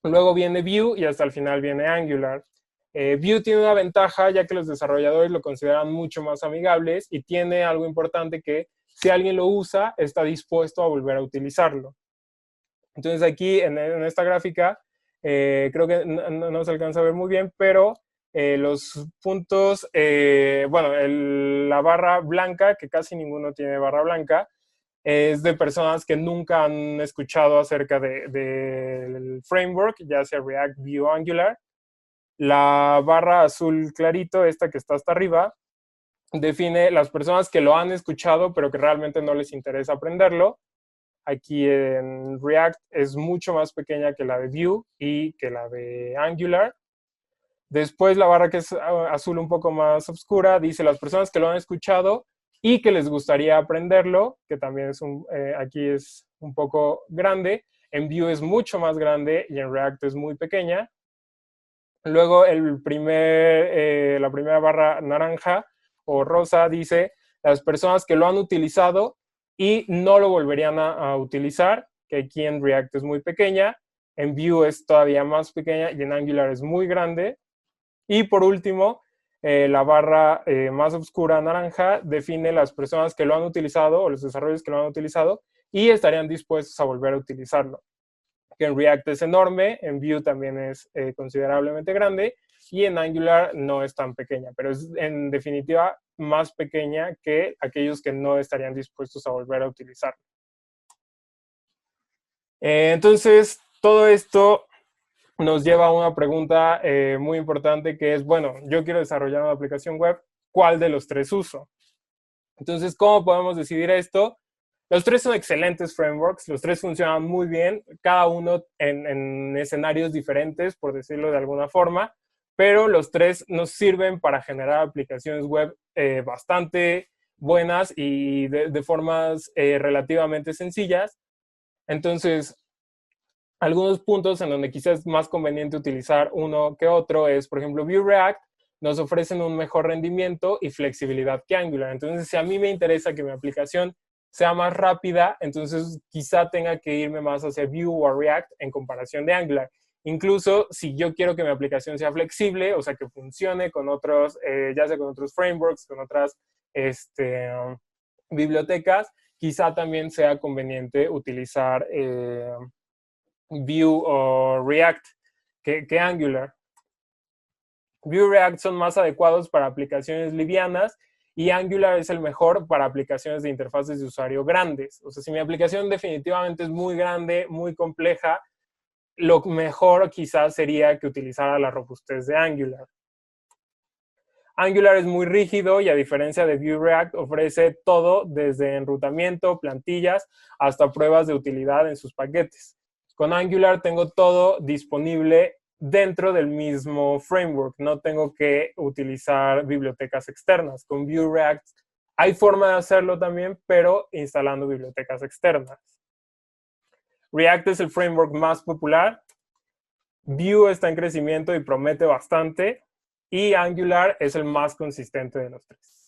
Luego viene Vue y hasta el final viene Angular. Vue tiene una ventaja ya que los desarrolladores lo consideran mucho más amigables y tiene algo importante que si alguien lo usa, está dispuesto a volver a utilizarlo. Entonces aquí en esta gráfica, creo que no se alcanza a ver muy bien, pero los puntos, la barra blanca, que casi ninguno tiene barra blanca, es de personas que nunca han escuchado acerca del framework, ya sea React, Vue o Angular. La barra azul clarito, esta que está hasta arriba, define las personas que lo han escuchado, pero que realmente no les interesa aprenderlo. Aquí en React es mucho más pequeña que la de Vue y que la de Angular. Después la barra que es azul un poco más oscura dice las personas que lo han escuchado y que les gustaría aprenderlo, que también es aquí es un poco grande. En Vue es mucho más grande y en React es muy pequeña. Luego la primera barra naranja o rosa dice las personas que lo han utilizado y no lo volverían a utilizar, que aquí en React es muy pequeña, en Vue es todavía más pequeña y en Angular es muy grande. Y por último, la barra más oscura naranja define las personas que lo han utilizado o los desarrolladores que lo han utilizado y estarían dispuestos a volver a utilizarlo. Que en React es enorme, en Vue también es considerablemente grande y en Angular no es tan pequeña, pero es en definitiva más pequeña que aquellos que no estarían dispuestos a volver a utilizarlo. Entonces, todo esto nos lleva a una pregunta muy importante que es, bueno, yo quiero desarrollar una aplicación web, ¿cuál de los tres uso? Entonces, ¿cómo podemos decidir esto? Los tres son excelentes frameworks, los tres funcionan muy bien, cada uno en escenarios diferentes, por decirlo de alguna forma, pero los tres nos sirven para generar aplicaciones web bastante buenas y de formas relativamente sencillas. Entonces, algunos puntos en donde quizás es más conveniente utilizar uno que otro es, por ejemplo, Vue React nos ofrecen un mejor rendimiento y flexibilidad que Angular. Entonces, si a mí me interesa que mi aplicación sea más rápida, entonces quizá tenga que irme más hacia Vue o React en comparación de Angular. Incluso si yo quiero que mi aplicación sea flexible, o sea, que funcione con otros, ya sea con otros frameworks, con otras bibliotecas, quizá también sea conveniente utilizar Vue o React que Angular. Vue y React son más adecuados para aplicaciones livianas y Angular es el mejor para aplicaciones de interfaces de usuario grandes. O sea, si mi aplicación definitivamente es muy grande, muy compleja, lo mejor quizás sería que utilizara la robustez de Angular. Angular es muy rígido y a diferencia de Vue React ofrece todo desde enrutamiento, plantillas, hasta pruebas de utilidad en sus paquetes. Con Angular tengo todo disponible dentro del mismo framework, no tengo que utilizar bibliotecas externas. Con Vue React hay forma de hacerlo también, pero instalando bibliotecas externas. React es el framework más popular, Vue está en crecimiento y promete bastante, y Angular es el más consistente de los tres.